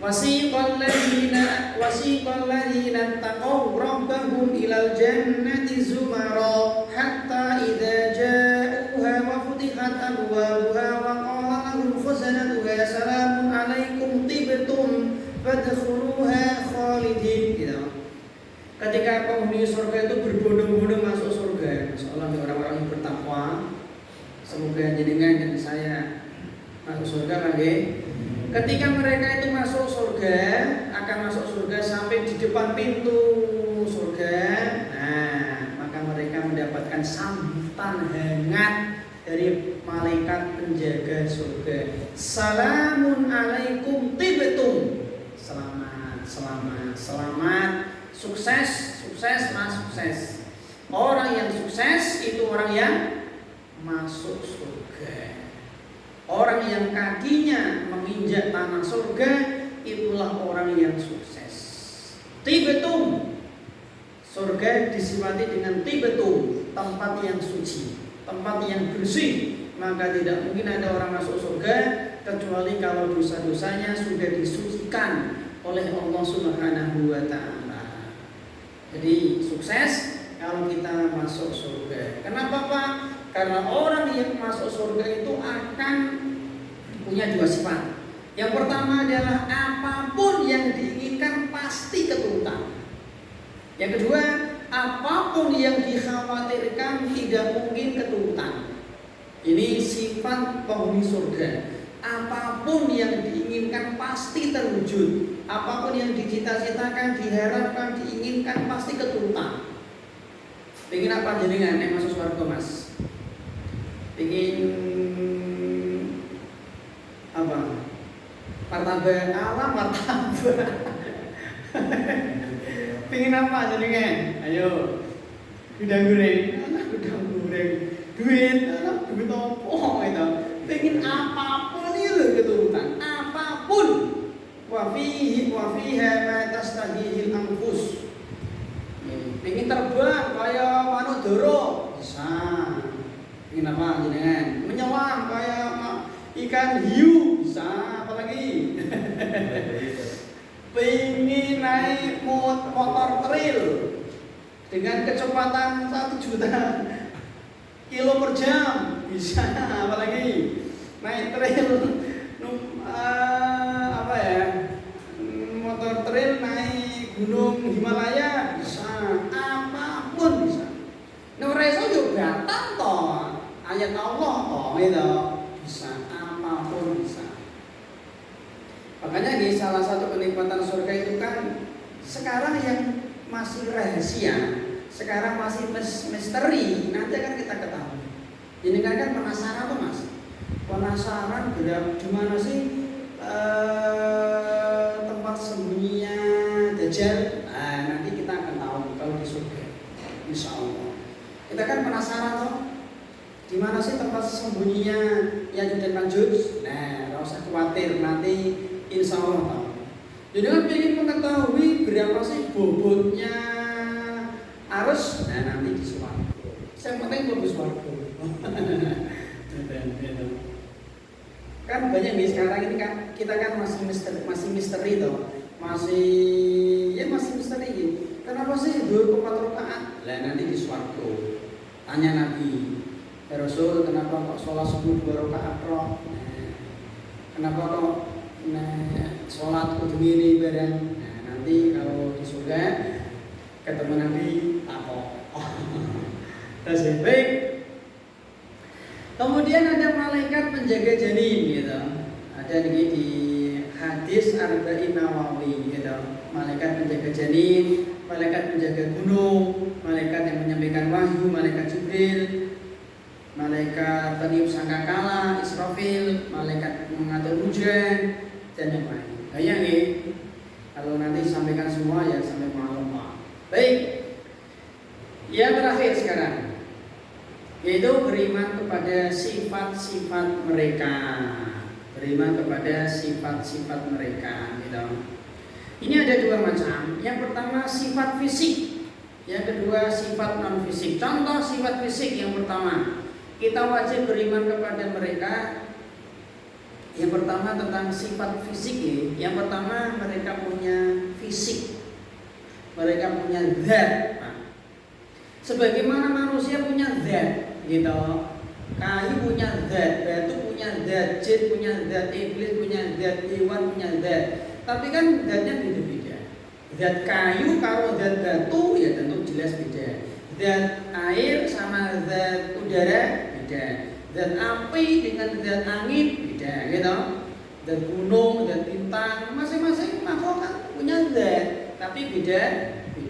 Wasiqal ladzina taqaw rabbahum ilal jannati zumara hatta idza ja'uha wa futihat abwabuha wa qala lahum khazanatuha salamun alaikum tibtum fadkhuluha khalidin. Gitu. Ketika penghuni surga itu berbondong-bondong masuk surga, masyaallah orang-orang yang bertakwa, semoga jenengan dan saya masuk surga lagi. Ketika mereka itu masuk surga, akan masuk surga sampai di depan pintu surga, nah maka mereka mendapatkan sambutan hangat dari malaikat penjaga surga. Salamun alaikum tibtum. Selamat, sukses, mas sukses. Orang yang sukses itu orang yang masuk surga. Orang yang kakinya menginjak tanah surga, itulah orang yang sukses. Tibtum, surga disifati dengan tibtum, tempat yang suci, tempat yang bersih. Maka tidak mungkin ada orang masuk surga kecuali kalau dosa-dosanya sudah disucikan oleh Allah Subhanahu wa taala. Jadi sukses kalau kita masuk surga. Kenapa Pak? Karena orang yang masuk surga itu akan punya dua sifat. Yang pertama adalah apapun yang diinginkan pasti keturutan. Yang kedua, apapun yang dikhawatirkan tidak mungkin keturutan. Ini sifat penghuni surga. Apapun yang diinginkan pasti terwujud. Apapun yang dicita-citakan, diharapkan, diinginkan pasti keturutan. Pengen apa jenengan yang masuk surga Mas? Pengen apa? Martabak alam, martabak. Pengen apa jenengan? Ayo. Udang goreng, udang goreng. Duit apa itu? Pengen apapun itu keturutan, apapun. Wa fiha ma tastahihil anfus. Pengen terbang kayak manodoro bisa. Pengen apa jenengan? Menyelam kayak ikan hiu bisa. Apalagi? Pengen naik motor trail dengan kecepatan 1 juta kilo per jam bisa. Apalagi naik trail apa ya, motor trail naik gunung Himalaya bisa, apapun bisa. Nureso juga batang toh ayat Allah toh itu bisa, apapun bisa. Makanya di salah satu kenikmatan surga itu kan sekarang yang masih rahasia, sekarang masih misteri, nanti akan kita ketahui. Ini kan penasaran tuh Mas, penasaran di mana sih tempat sembunyinya Dajjal. Nanti kita akan tahu kalau di surga, insya Allah. Kita kan penasaran tuh, di mana sih tempat sembunyinya Ya'juj dan Ma'juj. Nggak usah khawatir, nanti insya Allah tahu. Jadi kan ingin mengetahui berapa sih bobotnya arus, nanti di swarga. Yang penting bagus swarga. Kan banyak nih sekarang ini kan kita kan masih misteri toh, masih misteri gitu. Kenapa sih 24 rakaat? Lah nanti di swarga. Tanya Nabi, ya Rasul, kenapa kok sholat subuh 2 rakaat roh? Kenapa kok sholat kudu ini bareng? Nanti kalau di surga ketemu Nabi apa? Terus baik. Kemudian ada malaikat penjaga janin gitu. Ada di hadis Arba'in Nawawi gitu. Malaikat penjaga janin, malaikat penjaga gunung, malaikat yang menyampaikan wahyu, malaikat Jibril, malaikat peniup sangkakala, Israfil, malaikat mengatur hujan dan yang lain. Bayangin kalau nanti sampaikan semua ya sampai malam Pak. Baik. Yang terakhir sekarang yaitu beriman kepada sifat-sifat mereka. Beriman kepada sifat-sifat mereka gitu. Ini ada 2 macam. Yang pertama sifat fisik, yang kedua sifat non fisik. Contoh sifat fisik yang pertama, kita wajib beriman kepada mereka. Yang pertama tentang sifat fisik ya. Yang pertama mereka punya fisik, mereka punya zat. Sebagaimana manusia punya zat gitu, kayu punya zat, batu punya zat, jin punya zat, iblis punya zat, hewan punya zat. Tapi kan zatnya beda-beda. Zat kayu kalau zat batu ya tentu jelas beda. Zat air sama zat udara beda. Zat api dengan zat angin beda gitu. Zat gunung, zat bintang, masing-masing makhluk kan punya zat, tapi beda.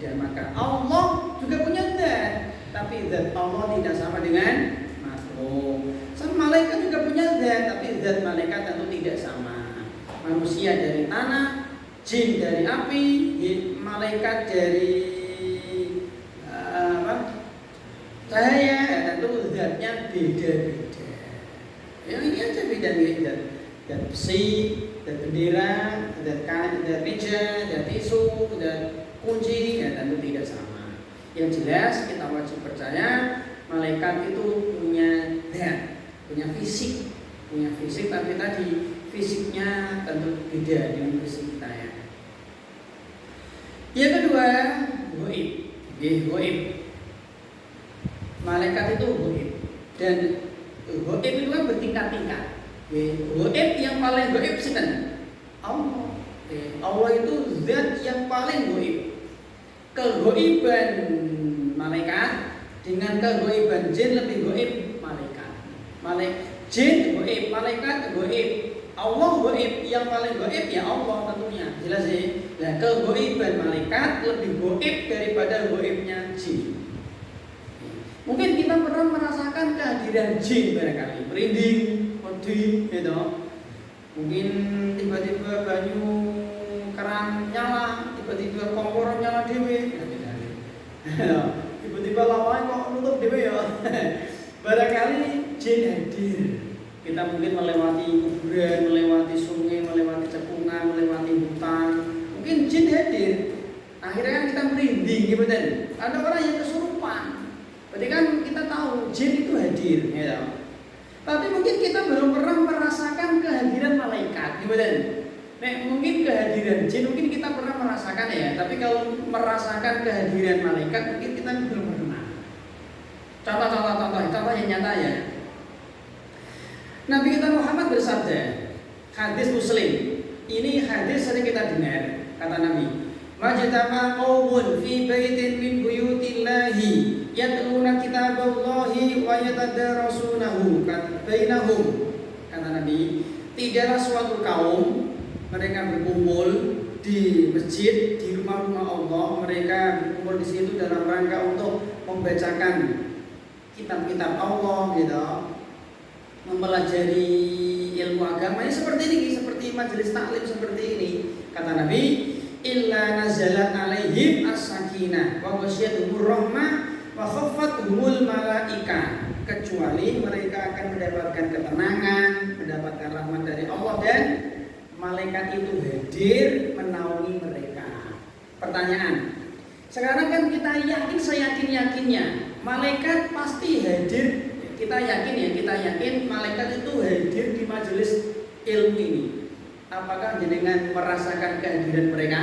Maka Allah juga punya zat, tapi zat Allah tidak sama dengan makhluk. Sama malaikat juga punya zat, tapi zat malaikat tentu tidak sama. Manusia dari tanah, jin dari api, malaikat dari cahaya, tentu zatnya beda-beda. Yang ini aja beda-beda. Zat besi, zat bendera, zat meja, zat tisu, zat kunci, ya tentu tidak sama. Yang jelas kita wajib percaya malaikat itu punya zat, punya fisik, tapi tadi fisiknya tentu beda dengan fisik kita ya. Yang kedua, gaib. Goib. Malaikat itu goib. Dan goib itu kan bertingkat-tingkat. Goib yang paling goib sinten? Allah. Allah itu zat yang paling goib. Kegoiban malaikat dengan kegoiban jin lebih goib malaikat. Jin goib, malaikat goib. Allah goib, yang paling goib ya Allah tentunya. Jelas sih. Nah, kegoiban malaikat lebih goib daripada goibnya jin. Mungkin kita pernah merasakan kehadiran jin barangkali, merinding, wedi, gitu. Mungkin tiba-tiba banyu keran nyala, tiba-tiba kompor nyala dewe. Tiba-tiba lawanya kok nutup dewe ya. Barangkali jin hadir. Kita mungkin melewati kuburan, melewati sungai, melewati cekungan, melewati hutan. Mungkin jin hadir. Akhirnya kan kita merinding, gitu kan. Ada orang yang kesurupan. Berarti kan kita tahu jin itu hadir, ya. Tapi mungkin kita belum pernah merasakan kehadiran malaikat, gitu kan. Nah, mungkin kehadiran jin mungkin kita pernah merasakan ya. Tapi kalau merasakan kehadiran malaikat mungkin kita belum pernah. Contoh yang nyata ya. Nabi kita Muhammad bersabda, hadis Muslim. Ini hadis sering kita dengar, kata Nabi. Majtama qaumun fi baitin min buyutillahi yatluna kitaballahi wa yatadarasunahu bainahum. Kata Nabi, tidaklah suatu kaum mereka berkumpul di masjid, di rumah-rumah Allah, mereka berkumpul di situ dalam rangka untuk membacakan kitab-kitab Allah, gitu, mempelajari ilmu agamanya seperti ini, seperti majelis taklim seperti ini. Kata Nabi, illa nazalat alaihim as-sakinah wa ghasyiyatuhumur rahmah wa khaffatuhumul malaika, kecuali mereka akan mendapatkan ketenangan, mendapatkan rahmat dari Allah dan malaikat itu hadir menaungi mereka. Pertanyaan, sekarang kan kita yakin, seyakin-yakinnya malaikat pasti hadir. Kita yakin malaikat itu hadir di majelis ilmu ini. Apakah jenengan merasakan kehadiran mereka?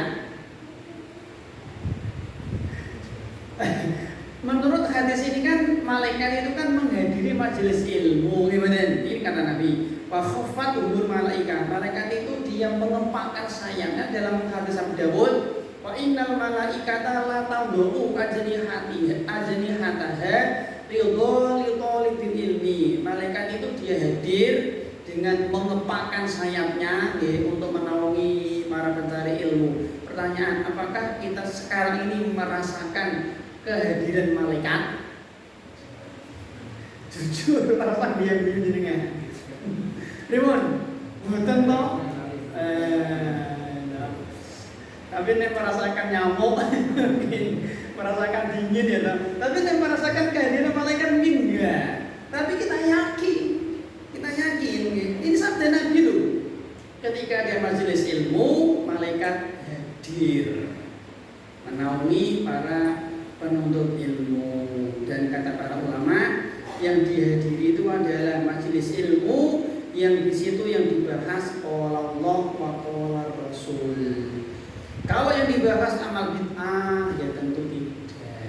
Menurut hadis ini kan malaikat itu kan menghadiri majelis ilmu, gimana? Ini kata Nabi, wa khaffatuhumul malaika. Malaikat itu dia mengempakkan sayapnya dalam hadis Abu Dawud, wa innal malaikata la tadhu ajnihataha ridho li talibil ilmi. Malaikat itu dia hadir dengan mengepakkan sayapnya untuk menaungi para pencari ilmu. Pertanyaan, apakah kita sekarang ini merasakan kehadiran malaikat? Jujur, apa dia jenengan? Rimon, mboten to? Tapi nek merasakan nyamuk, mungkin merasakan dingin ya toh. Tapi nek merasakan kehadiran malaikat enggak. Tapi kita yakin. Ini sabda Nabi itu. Ketika ada majelis ilmu, malaikat hadir menaungi para penuntut ilmu. Dan kata para ulama, yang dihadiri itu adalah majelis ilmu yang di situ yang dibahas qala Allah wa qala Rasul. Kalau yang dibahas amal bid'ah ya tentu tidak.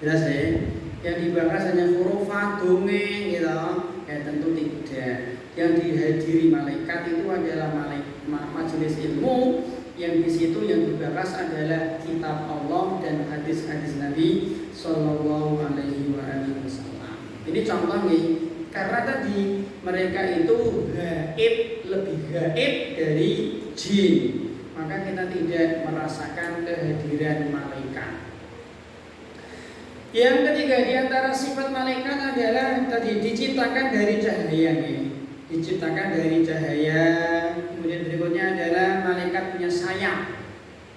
Jelas ya? Yang dibahas hanya khurafat, dongeng gitu, ya tentu tidak. Yang dihadiri malaikat itu adalah majelis ilmu yang di situ yang dibahas adalah kitab Allah dan hadis-hadis Nabi Sallallahu Alaihi Wasallam. Ini contoh nih, karena tadi mereka itu gaib, lebih gaib dari jin, maka kita tidak merasakan kehadiran malaikat. Yang ketiga di antara sifat malaikat adalah tadi diciptakan dari cahaya nih. Diciptakan dari cahaya. Kemudian berikutnya adalah malaikat punya sayap.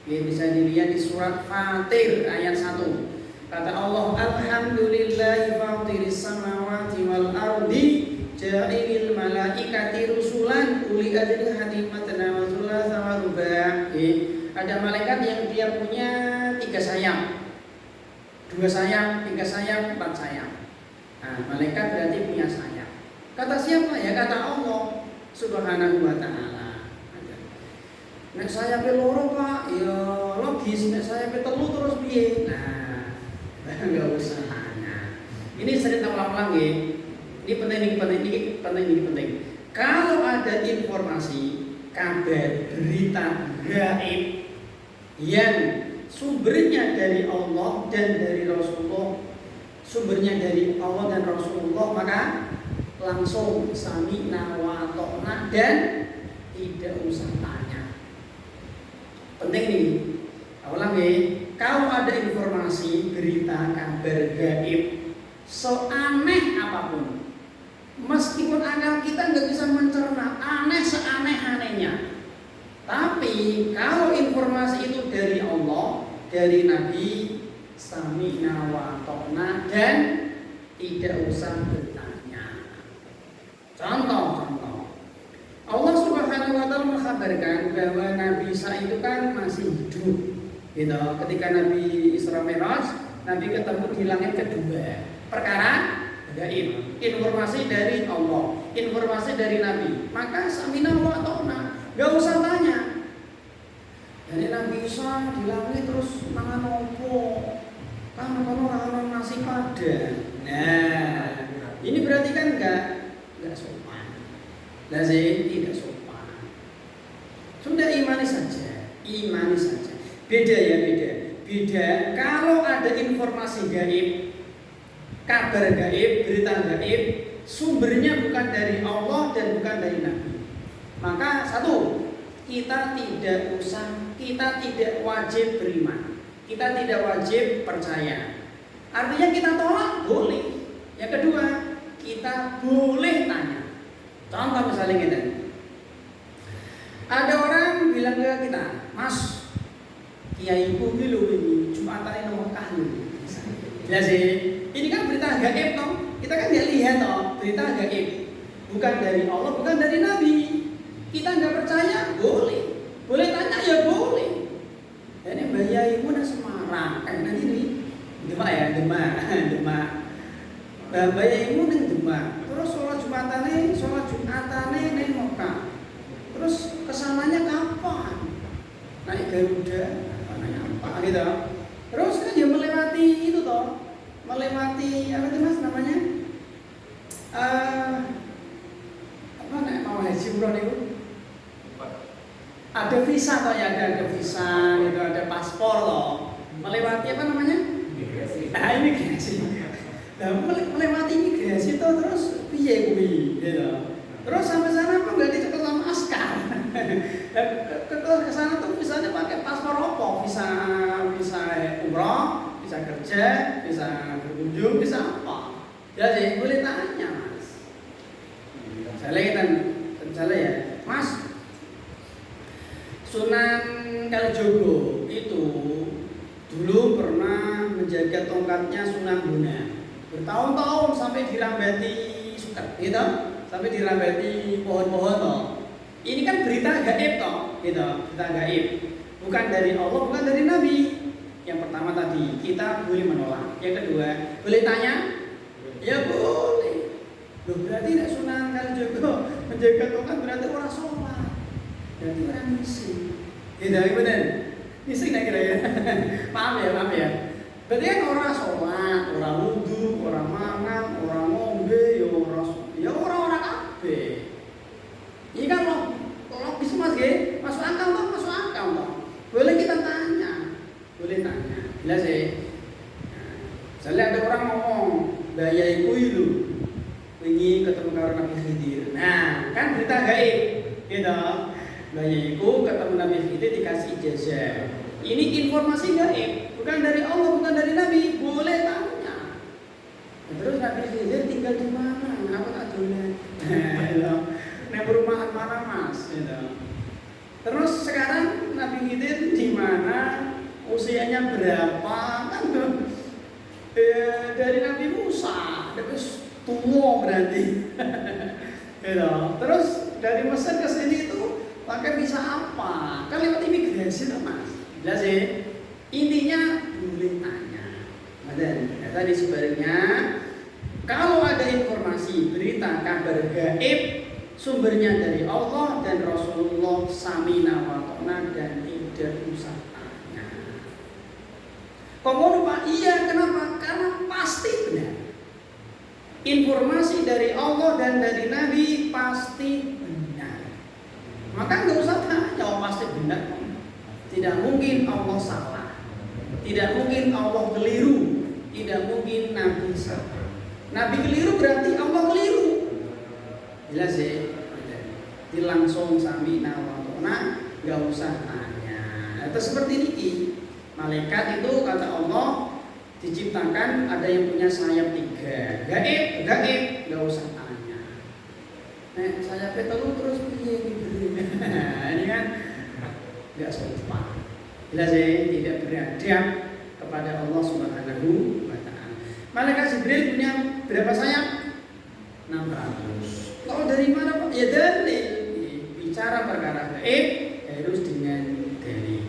Ya, bisa dilihat di surat Fatir ayat 1. Kata Allah, alhamdulillahi fatiris samawati wal ardi ja'ilil malaikati rusulan uli ajnihatin matna wa thulatha wa ruba'. Ada malaikat yang dia punya 3 sayap. 2 sayap, 3 sayap, 4 sayap. Nah, malaikat berarti punya sayap. Kata siapa? Ya kata Allah Subhanahu wa ta'ala. Nek sayapnya loro Pak, ya logis. Nek sayapnya telu terus piye? Nah, nggak usah tanya. Ini sering ulang-ulang ya. Ini penting. Kalau ada informasi, kabar, berita gaib yang sumbernya dari Allah dan dari Rasulullah, maka langsung sami'na wa ata'na dan tidak usah tanya. Penting nih. Ulang ya. Kalau ada informasi, berita, kabar gaib seaneh apapun, meskipun akal kita nggak bisa mencerna, aneh seaneh-anehnya, tapi kalau informasi itu dari Allah, dari Nabi, sami'na wa ata'na dan tidak usah bertanya. Contoh, Allah Subhanahu wa taala mengkabarkan bahwa Nabi Isa itu kan masih hidup. Gitu. Ketika Nabi Isra Mi'raj, Nabi ketemu di langit kedua. Perkara gaib, informasi dari Allah, informasi dari Nabi. Maka sami'na wa ata'na, enggak usah tanya. Dari Nabi Isa di langit terus mangan opo? Kan orang masih pada. Nah, ini berarti kan enggak sopan. Lazim tidak sopan. Sudah imani saja. Beda. Kalau ada informasi gaib, kabar gaib, berita gaib, sumbernya bukan dari Allah dan bukan dari Nabi, maka satu, kita tidak wajib beriman, kita tidak wajib percaya. Artinya kita tolak boleh. Yang kedua, kita boleh tanya. Contoh misalnya kita, ada orang bilang ke kita, Mas, kiaiku ini Jumatan nomor kahlu. Jelas sih. Ini kan berita gaib toh. Kita kan nggak lihat toh, berita gaib. Bukan dari Allah, bukan dari Nabi. Kita nggak percaya, boleh. Boleh tanya ya boleh. Ini Mbak Yaimu nang Semarang, nanti nih Demak ya, Demak. Mbak Yaimu nang Demak. Terus sholat Jumatane neng Mekah. Terus kesananya kapan? Naik Garuda, nanya apa gitu. Terus kan dia melewati itu toh, melewati apa itu Mas namanya? Apa nek mau haji umroh itu? Ada visa toh ya, ada visa gitu, ada paspor loh. Melewati apa namanya? Imigrasi. Imigrasi. Nah, melewati imigrasi toh terus piye kuwi gitu. Terus sampai sana kok nggak dicekel sama askar. Ke sana tuh visanya pakai paspor apa? Visa umroh, visa kerja, visa berkunjung, visa apa? Jadi boleh tanya Mas. Misalnya ya, Mas, Sunan Kalijogo itu dulu pernah menjaga tongkatnya Sunan Bonang bertahun-tahun sampai dirambati suket, gitu, sampai dirambati pohon-pohon toh. Ini kan berita gaib toh, gitu, berita gaib. Bukan dari Allah, bukan dari Nabi. Yang pertama tadi kita boleh menolak. Yang kedua, boleh tanya? Ya boleh. Loh, berarti tidak Sunan Kalijogo menjaga tongkat berarti orang sholat, berarti orang misi. Tidak benar. Misi nggak kira-kira? Paham ya. Berarti kan orang sholat, orang wudhu, orang mangan, orang ngombe, ya orang kabeh. Ini kan logis Mas G, masuk akal toh. Boleh kita tanya, jelas ya. Misalnya ada orang ngomong, Bayaiku itu ingin ketemu karo Nabi Khidir. Nah, kan berita gaib, gitu. Bayaiku ketemu Nabi Khidir dikasih ijazah. Ini informasi gaib, bukan dari Allah, bukan dari Nabi, boleh tanya. Terus Nabi Khidir tinggal di mana? Apa tak dolen? Nah, perumahan mana Mas? Gitu. Terus sekarang Nabi Khidir di mana? Usianya berapa? Kan dari Nabi Musa, terus tua berarti. Gitu. Terus dari Mesir ke sini itu pakai visa apa? Kan lewat imigrasi tuh Mas. Jelas ya. Intinya boleh tanya. Dan tadi sebenarnya kalau ada informasi, berita, kabar gaib, sumbernya dari Allah dan Rasulullah, sami'na wa ata'na dan tidak usah tanya. Kok mau Pak? Iya, kenapa? Karena pasti benar. Informasi dari Allah dan dari Nabi pasti benar. Maka nggak usah tanya, oh pasti benar. Tidak mungkin Allah salah. Tidak mungkin Allah keliru. Tidak mungkin Nabi salah. Nabi keliru berarti Allah keliru. Jelas ya? Jadi langsung sami nawatona, nggak usah tanya. Atau seperti ini, malaikat itu kata Allah diciptakan ada yang punya sayap 3. Gaib, nggak usah tanya. Nah, sayapnya telu terus piye gitu. Ini kan nggak sopan. Jelas ya, tidak beradab kepada Allah Subhanahu wa taala. Malaikat Jibril punya berapa sayap? 600. Kalau dari mana Pak? Ya dalil. Bicara perkara gaib harus dengan dalil.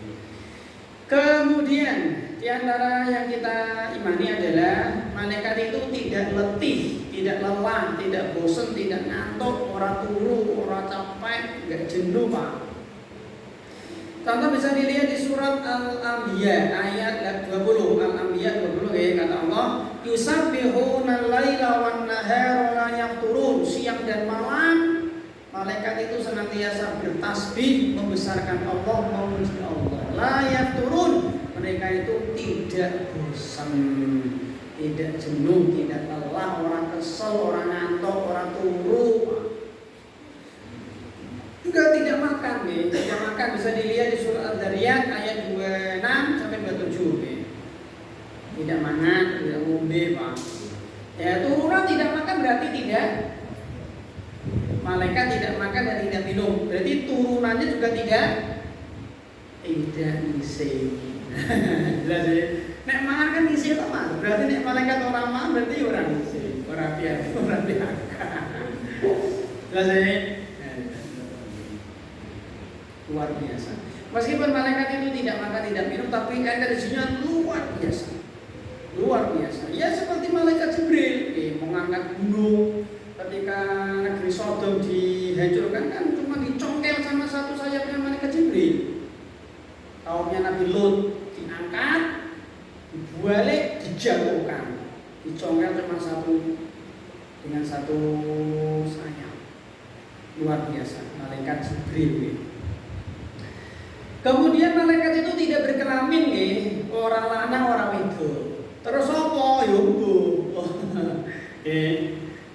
Kemudian di antara yang kita imani adalah malaikat itu tidak letih, tidak lelah, tidak bosan, tidak ngantuk, orang turu, orang capek, enggak jenuh Pak. Contoh bisa dilihat di surat Al-Anbiya ayat 20. Al-Anbiya 20 ya, kata Allah, yusabbihuna al-laila wan-nahara la yafturun. Siang dan malam malaikat itu senantiasa bertasbih, membesarkan Allah, memuji Allah. La yafturun. Mereka itu tidak bosan, tidak jenuh, tidak lelah, orang kesel, orang ngantuk, orang turu. Juga tidak makan nih, tidak makan bisa dilihat di surat Al-Dariyat ayat 26 sampai 27 nih. Tidak makan, tidak ngombe Pak. Ya turunan tidak makan berarti tidak. Malaikat tidak makan dan tidak minum. Berarti turunannya juga tidak isi. Jelas ya. Nek makan kan isi atau mas? Berarti nek malaikat orang makan berarti orang isi, orang biasa, orang biasa. Jelas ya. Luar biasa. Meskipun malaikat itu tidak makan, tidak minum, tapi energinya luar biasa. Luar biasa. Ya seperti malaikat Jibril, mengangkat gunung. Ketika negeri Sodom dihancurkan kan cuma dicongkel sama satu sayapnya malaikat Jibril. Kaumnya Nabi Lut diangkat, dibalik, dijauhkan. Dicongkel cuma satu dengan satu sayap. Luar biasa, malaikat Jibril. Kemudian malaikat itu tidak berkelamin nih, orang lanang orang wedok. Terus apa? Yumbu.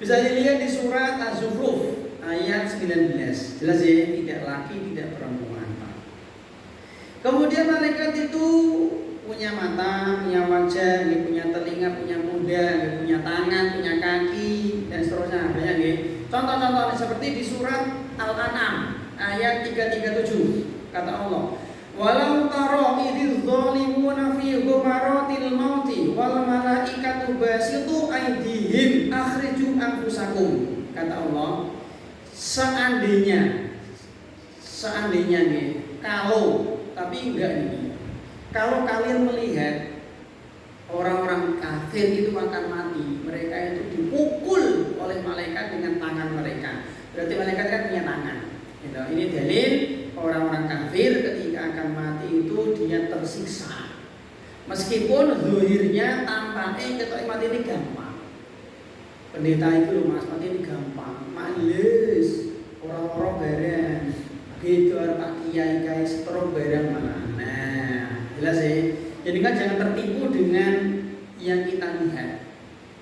Bisa dilihat di surat Az-Zukhruf ayat 19. Jelas ya, tidak laki, tidak perempuan. Kemudian malaikat itu punya mata, punya wajah, punya telinga, punya muda, punya tangan, punya kaki, dan seterusnya. Banyak ya. Contoh-contohnya seperti di surat Al-An'am ayat 337. Kata Allah, walau taro idz zalimuna fi ghumaratil mauti wal malaikatu basitu aydihim akhriju anfusakum. Kata Allah, seandainya nih, kalau tapi enggak nih, kalau kalian melihat orang-orang kafir itu akan mati, mereka itu dipukul oleh malaikat dengan tangan mereka. Berarti malaikat kan punya tangan. Ini dalil orang-orang kafir ketika akan mati itu dia tersiksa. Meskipun zahirnya tampaknya ketika mati ini gampang. Pendeta itu loh mas, mati ini gampang. Males, orang-orang bareng. Gitu Pak Kiai guys, stroke bareng mana. Nah, jelas ya. Jadi kan jangan tertipu dengan yang kita lihat.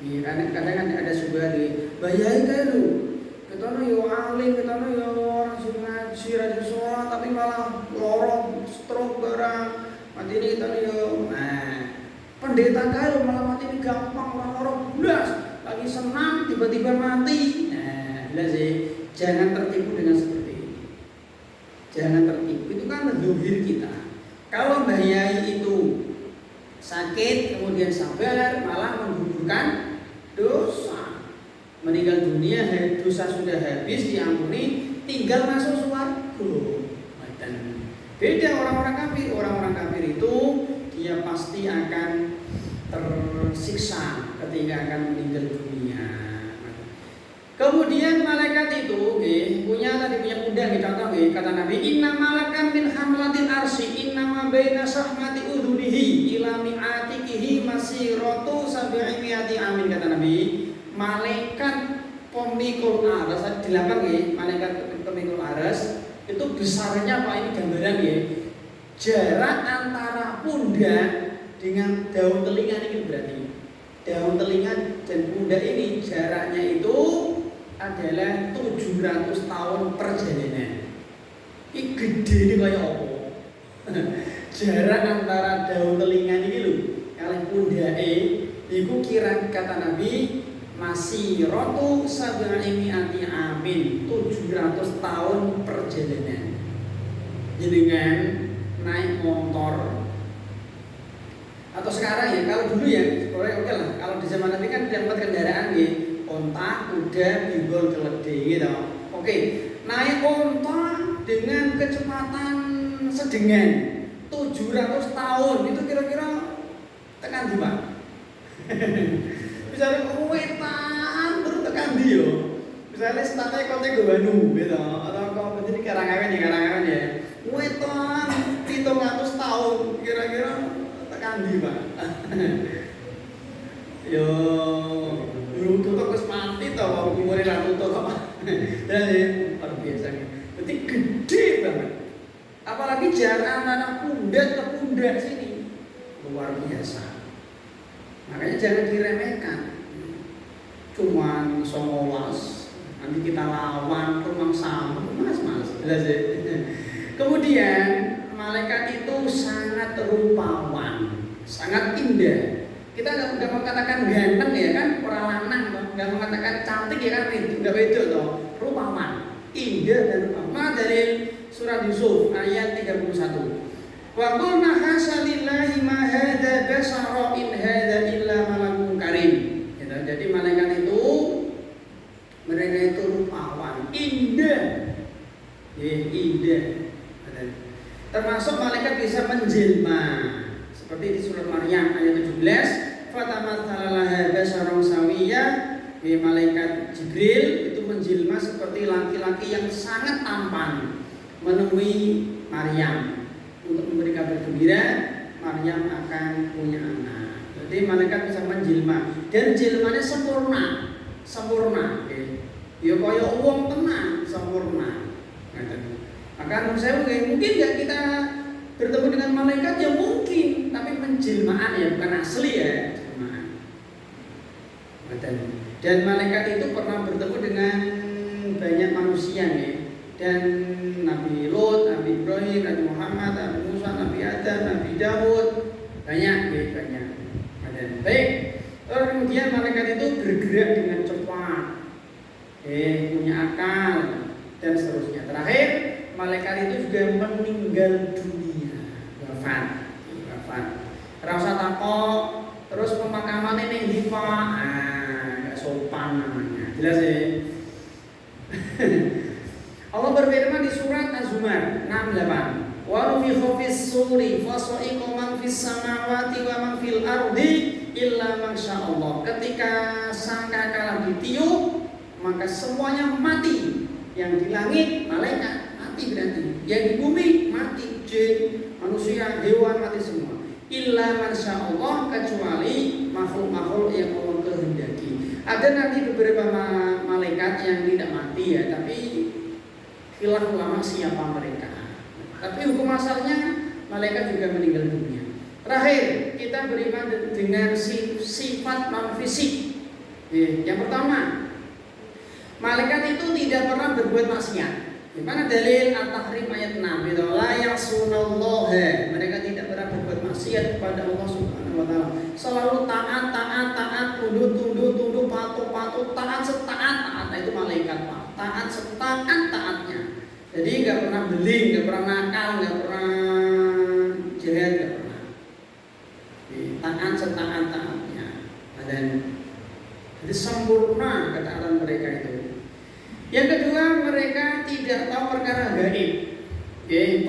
Ya, kadang-kadang ada juga di bayai kayak lu. Kita yo alim, kita yo orang sudah ngaji, rajin sholat, tapi malah lorong, stroke barang, mati ini kita yo. Nah, pendeta kaya malah mati ini gampang, orang lorong belas, lagi senang tiba-tiba mati. Nah, jelas ya, jangan tertipu dengan seperti ini. Jangan tertipu, itu kan zahir kita. Kalau Mbah Yai itu sakit kemudian sabar, malah menggugurkan dosa. Meninggal dunia, dosa sudah habis, diampuni, tinggal masuk surga. Beda orang-orang kafir. Orang-orang kafir itu dia pasti akan tersiksa ketika akan meninggal dunia. Kemudian malaikat itu punya undang contoh kata Nabi, inna malakan min hamlatil arsy inna ma baina sahmati udhunihi ila mi'atikihi masiratu 70 sab'i mi'ati amin, kata Nabi. Malaikat pemikul aras, dilapang ya, malaikat pemikul aras itu besarnya apa, ini gambaran ya, jarak antara pundak dengan daun telinga ini berarti daun telinga dan pundak ini jaraknya itu adalah 700 tahun perjalanan. Ini gede ini kayak apa? Jarak antara daun telinga ini lho kalian pundake itu kira kata Nabi masih rotu sab'i mi'ati amin, 700 tahun perjalanan. Jenengan naik motor atau sekarang ya, kalau dulu ya oke lah, kalau di zaman Nabi kan dapat kendaraan ya, onta, kuda, bimbol, keledai gitu. Oke, naik onta dengan kecepatan sedengan 700 tahun itu kira-kira tekan di Pak. Misalnya wetan terus tekan di yo. Misalnya startnya kote Gowanu gitu, atau kau jadi Karangawen ya. Wetan 700 tahun kira-kira tekan di Pak. Yo, tutup wis mati to, umure ra tutup kok. Jadi luar biasa. Berarti gede banget. Apalagi jarak antara pundak ke pundak sini luar biasa. Makanya jangan diremehkan. Cuman 19 nanti kita lawan rumang sama, mas. Jelas ya. Kemudian malaikat itu sangat rupawan, sangat indah. Kita nggak mengatakan ganteng ya kan, orang lanang, nggak mengatakan cantik ya kan, nggak beda toh. Rupawan, indah dan rupawan. Dari surat Yusuf ayat 31. Wa qulna hasya lillahi ma hadza basara in hadza illa malakun karim. Gitu. Jadi malaikat itu mereka itu rupawan, indah. Indah. Termasuk malaikat bisa menjelma. Seperti di surat Maryam ayat 17, fatamatsalaha basaran sawiyya. Malaikat Jibril itu menjelma seperti laki-laki yang sangat tampan menemui Maryam untuk memberi kabar gembira Maryam akan punya anak. Jadi malaikat bisa menjelma dan jelmanya sempurna. Ya kaya wong tenang sempurna. Maka menurut saya mungkin nggak kita bertemu dengan malaikat ya mungkin, tapi penjelmaan ya bukan asli ya jelmaan. Dan malaikat itu pernah bertemu dengan banyak manusia ya. Dan Nabi Lot, Nabi Ibrahim, Nabi Muhammad, Nabi Musa, Nabi Adam, Nabi Dawud, banyak. Baik. Terus kemudian malaikat itu bergerak dengan cepat, punya akal dan seterusnya. Terakhir, malaikat itu juga meninggal dunia, wafat. Rasa takut, terus pemakaman ini Pak, nggak sopan namanya. Jelas ya. Allah berfirman di surat Az-Zumar 68. Wa nufikha fis suri fasa'iqa man fis samawati wa man fil ardi illa man sya'allah. Ketika sangkakala ditiup, maka semuanya mati. Yang di langit malaikat mati berarti. Yang di bumi mati, jin, manusia, hewan mati semua. Illa man sya'allah, kecuali makhluk-makhluk yang Allah kehendaki. Ada nanti beberapa malaikat yang tidak mati ya, tapi khilaf ulama siapa mereka. Tapi hukum asalnya malaikat juga meninggal dunia. Terakhir, kita beriman dengan sifat non fisik. Yang pertama, malaikat itu tidak pernah berbuat maksiat. Di mana dalil At-Tahrim ayat 6 itu la ya'sunallaha. Mereka tidak pernah berbuat maksiat kepada Allah Subhanahu wa taala. Selalu taat, tunduk, patuh, taat setaat. Itu malaikat, Pak. Taat setaat-taatnya. Jadi nggak pernah beling, nggak pernah nakal, nggak pernah jahat, nggak pernah. Taat setaat-taatnya. Dan jadi sempurna ketaatan mereka itu. Yang kedua, mereka tidak tahu perkara gaib.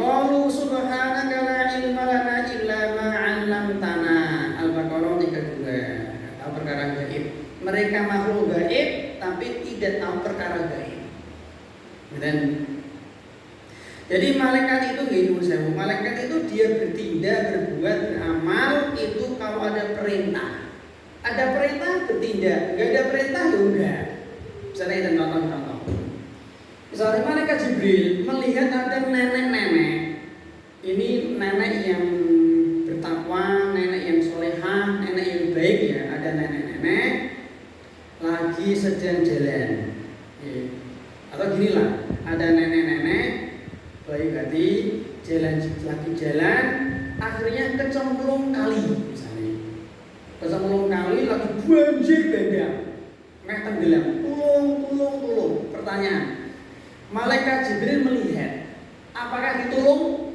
Qalu subhanaka la ilma lana illa ma 'allamtana. Al-Baqarah 32. Tahu perkara gaib. Mereka makhluk gaib tapi tidak tahu perkara gaib. Dan jadi malaikat itu malaikat itu dia bertindak, berbuat, beramal itu kalau ada perintah. Ada perintah bertindak, nggak ada perintah ya enggak. Misalnya kita contoh. Misalnya malaikat Jibril melihat ada nenek-nenek. Ini nenek yang bertakwa, nenek yang solehah, nenek yang baik ya. Ada nenek-nenek lagi sedang jalan. Atau ginilah, ada nenek-nenek baik hati lagi jalan, akhirnya kecemplung kali misalnya. Kecemplung kali lagi banjir bandang, tenggelam, tolong. Pertanyaan, malaikat Jibril melihat, apakah ditolong?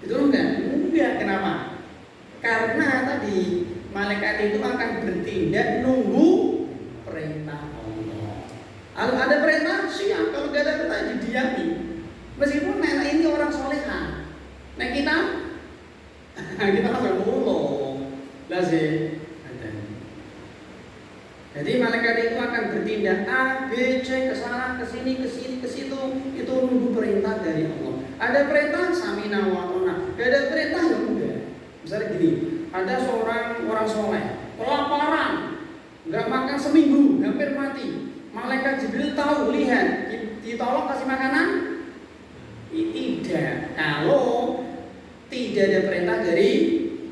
Ditolong enggak? Enggak. Kenapa? Karena tadi malaikat itu akan bertindak nunggu perintah Allah. Kalau ada perintah siap, kalau tidak ada perintah didiami. Meskipun nenek ini orang solehah, nah kita langsung tolong. Lah sih. Jadi malaikat itu akan bertindak A, B, C, ke sana, ke sini, ke situ. Itu nunggu perintah dari Allah. Ada perintah samina wa ta'na. Gak ada perintah ya udah. Misalnya gini, ada seorang orang soleh, kelaparan, nggak makan seminggu, hampir mati. Malaikat Jibril tahu, lihat, ditolong kasih makanan? Tidak. Kalau tidak ada perintah dari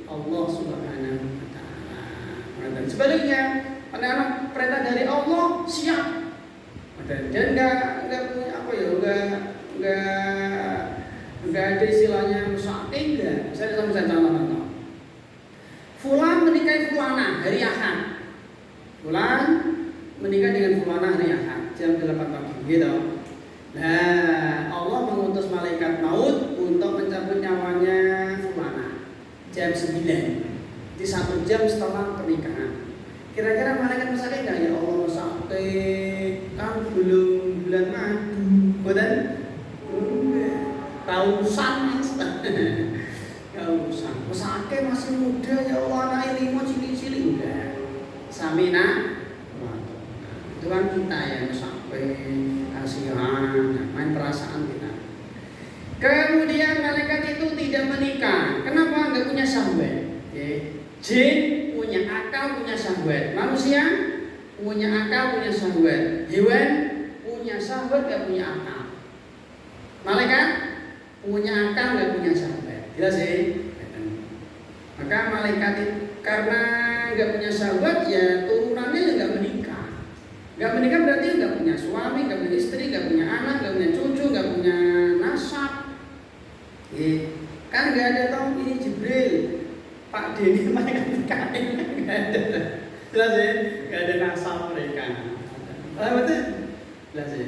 Allah Subhanahu wa Ta'ala. Sebaliknya, anak-anak perintah dari Allah siap. Dan nggak punya apa ya, nggak ada istilahnya musafir enggak. Saya contoh. Fulan menikahi fulana hari Ahad. Fulan menikah dengan fulana hari Ahad jam 8 pagi gitu. Nah, Allah mengutus malaikat maut untuk mencabut nyawanya fulana jam 9. Di 1 jam setelah pernikahan. Kira-kira malaikat misalnya enggak, ya Allah sampai kan belum bulan madu, betul? Tausan mas, tausan. Mesake masih muda ya Allah, anak limo cilik-cilik enggak. Samina, itu kan kita yang sampai kasihan, main perasaan kita. Kemudian malaikat itu tidak menikah. Kenapa? Enggak punya syahwat. Jin punya akal, punya syahwat. Manusia punya akal, punya syahwat. Hewan punya syahwat, gak punya akal. Malaikat punya akal, gak punya syahwat. Jelas ya? Maka malaikat itu karena gak punya syahwat, ya turunannya gak menikah. Gak menikah berarti gak punya suami, gak punya istri, gak punya anak, gak punya cucu, gak punya nasab. Kan gak ada tau ini Jibril, Pak Denny mereka nikahin, nggak ada. Jelas ya, nggak ada nasab mereka. Betul? Jelas ya.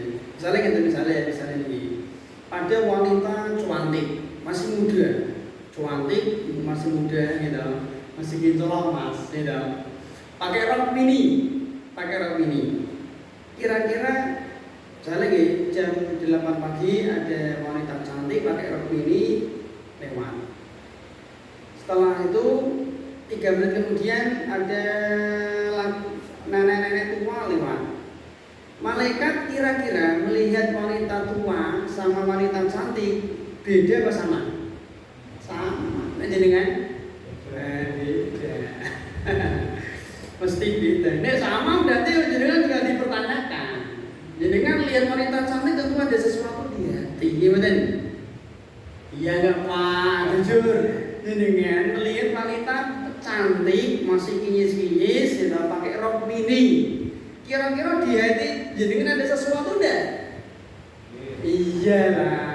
Misalnya ini, ada wanita cuantik, masih muda, cuantik, masih muda gitu, masih gitulah mas, gitu. Pakai rok mini. Kira-kira, misalnya lagi jam 8 pagi ada wanita cantik pakai rok mini lewat. Setelah itu 3 menit kemudian ada nenek-nenek tua lewat. Malaikat kira-kira melihat wanita tua sama wanita cantik beda apa sama? Sama. Nah jenengan? Beda. Mesti beda. Nek sama berarti jenengan juga dipertanyakan. Jenengan lihat wanita cantik tentu ada sesuatu di hati. Gimana? Iya enggak Pak? Jujur. Jenengan melihat wanita cantik masih kinyis-kinyis sudah pakai rok mini. Kira-kira di hati jenengan ada sesuatu enggak? Iyalah.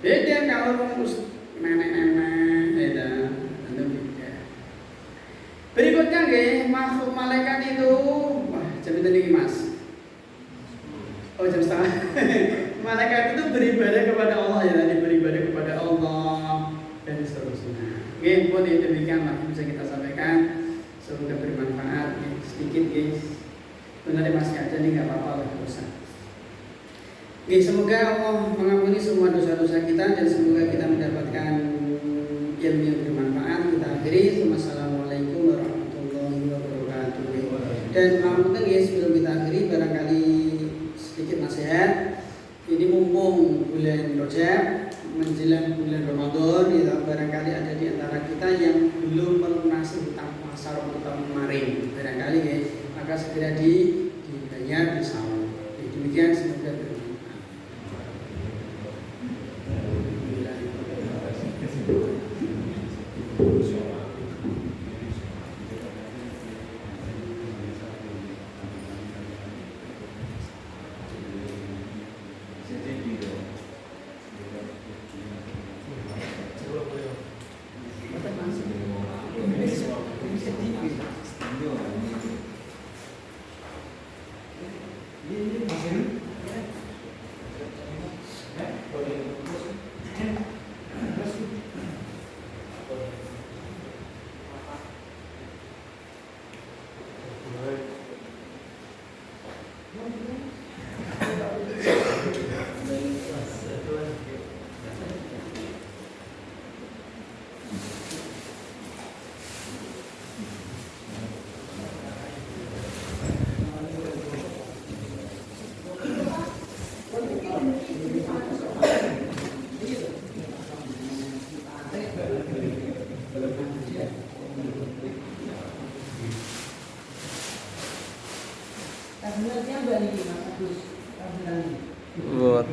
Beda kalau nenek-nenek beda. Berikutnya nggih, makhluk malaikat itu jam ini Mas. Oh jam setengah. Malaikat itu beribadah kepada Allah ya, tadi beribadah kepada Allah dan seterusnya. Oke, pun itu demikian bisa kita sampaikan. Semoga bermanfaat. Sedikit guys. Benar masih ada nih, nggak apa-apa lah dosa. Oke, semoga Allah mengampuni semua dosa-dosa kita dan semoga kita mendapatkan ilmu yang bermanfaat. Kita akhiri. Wassalamualaikum warahmatullahi wabarakatuh. Dan maaf guys, sebelum kita akhiri barangkali sedikit nasihat. ini mumpung bulan Rajab menjelang bulan Ramadan, gitu, barangkali ada di antara kita yang belum melunasi hutang puasa Ramadan kemarin, barangkali ya, maka segera dibayar di sahur. Demikian, semoga bermanfaat. Buat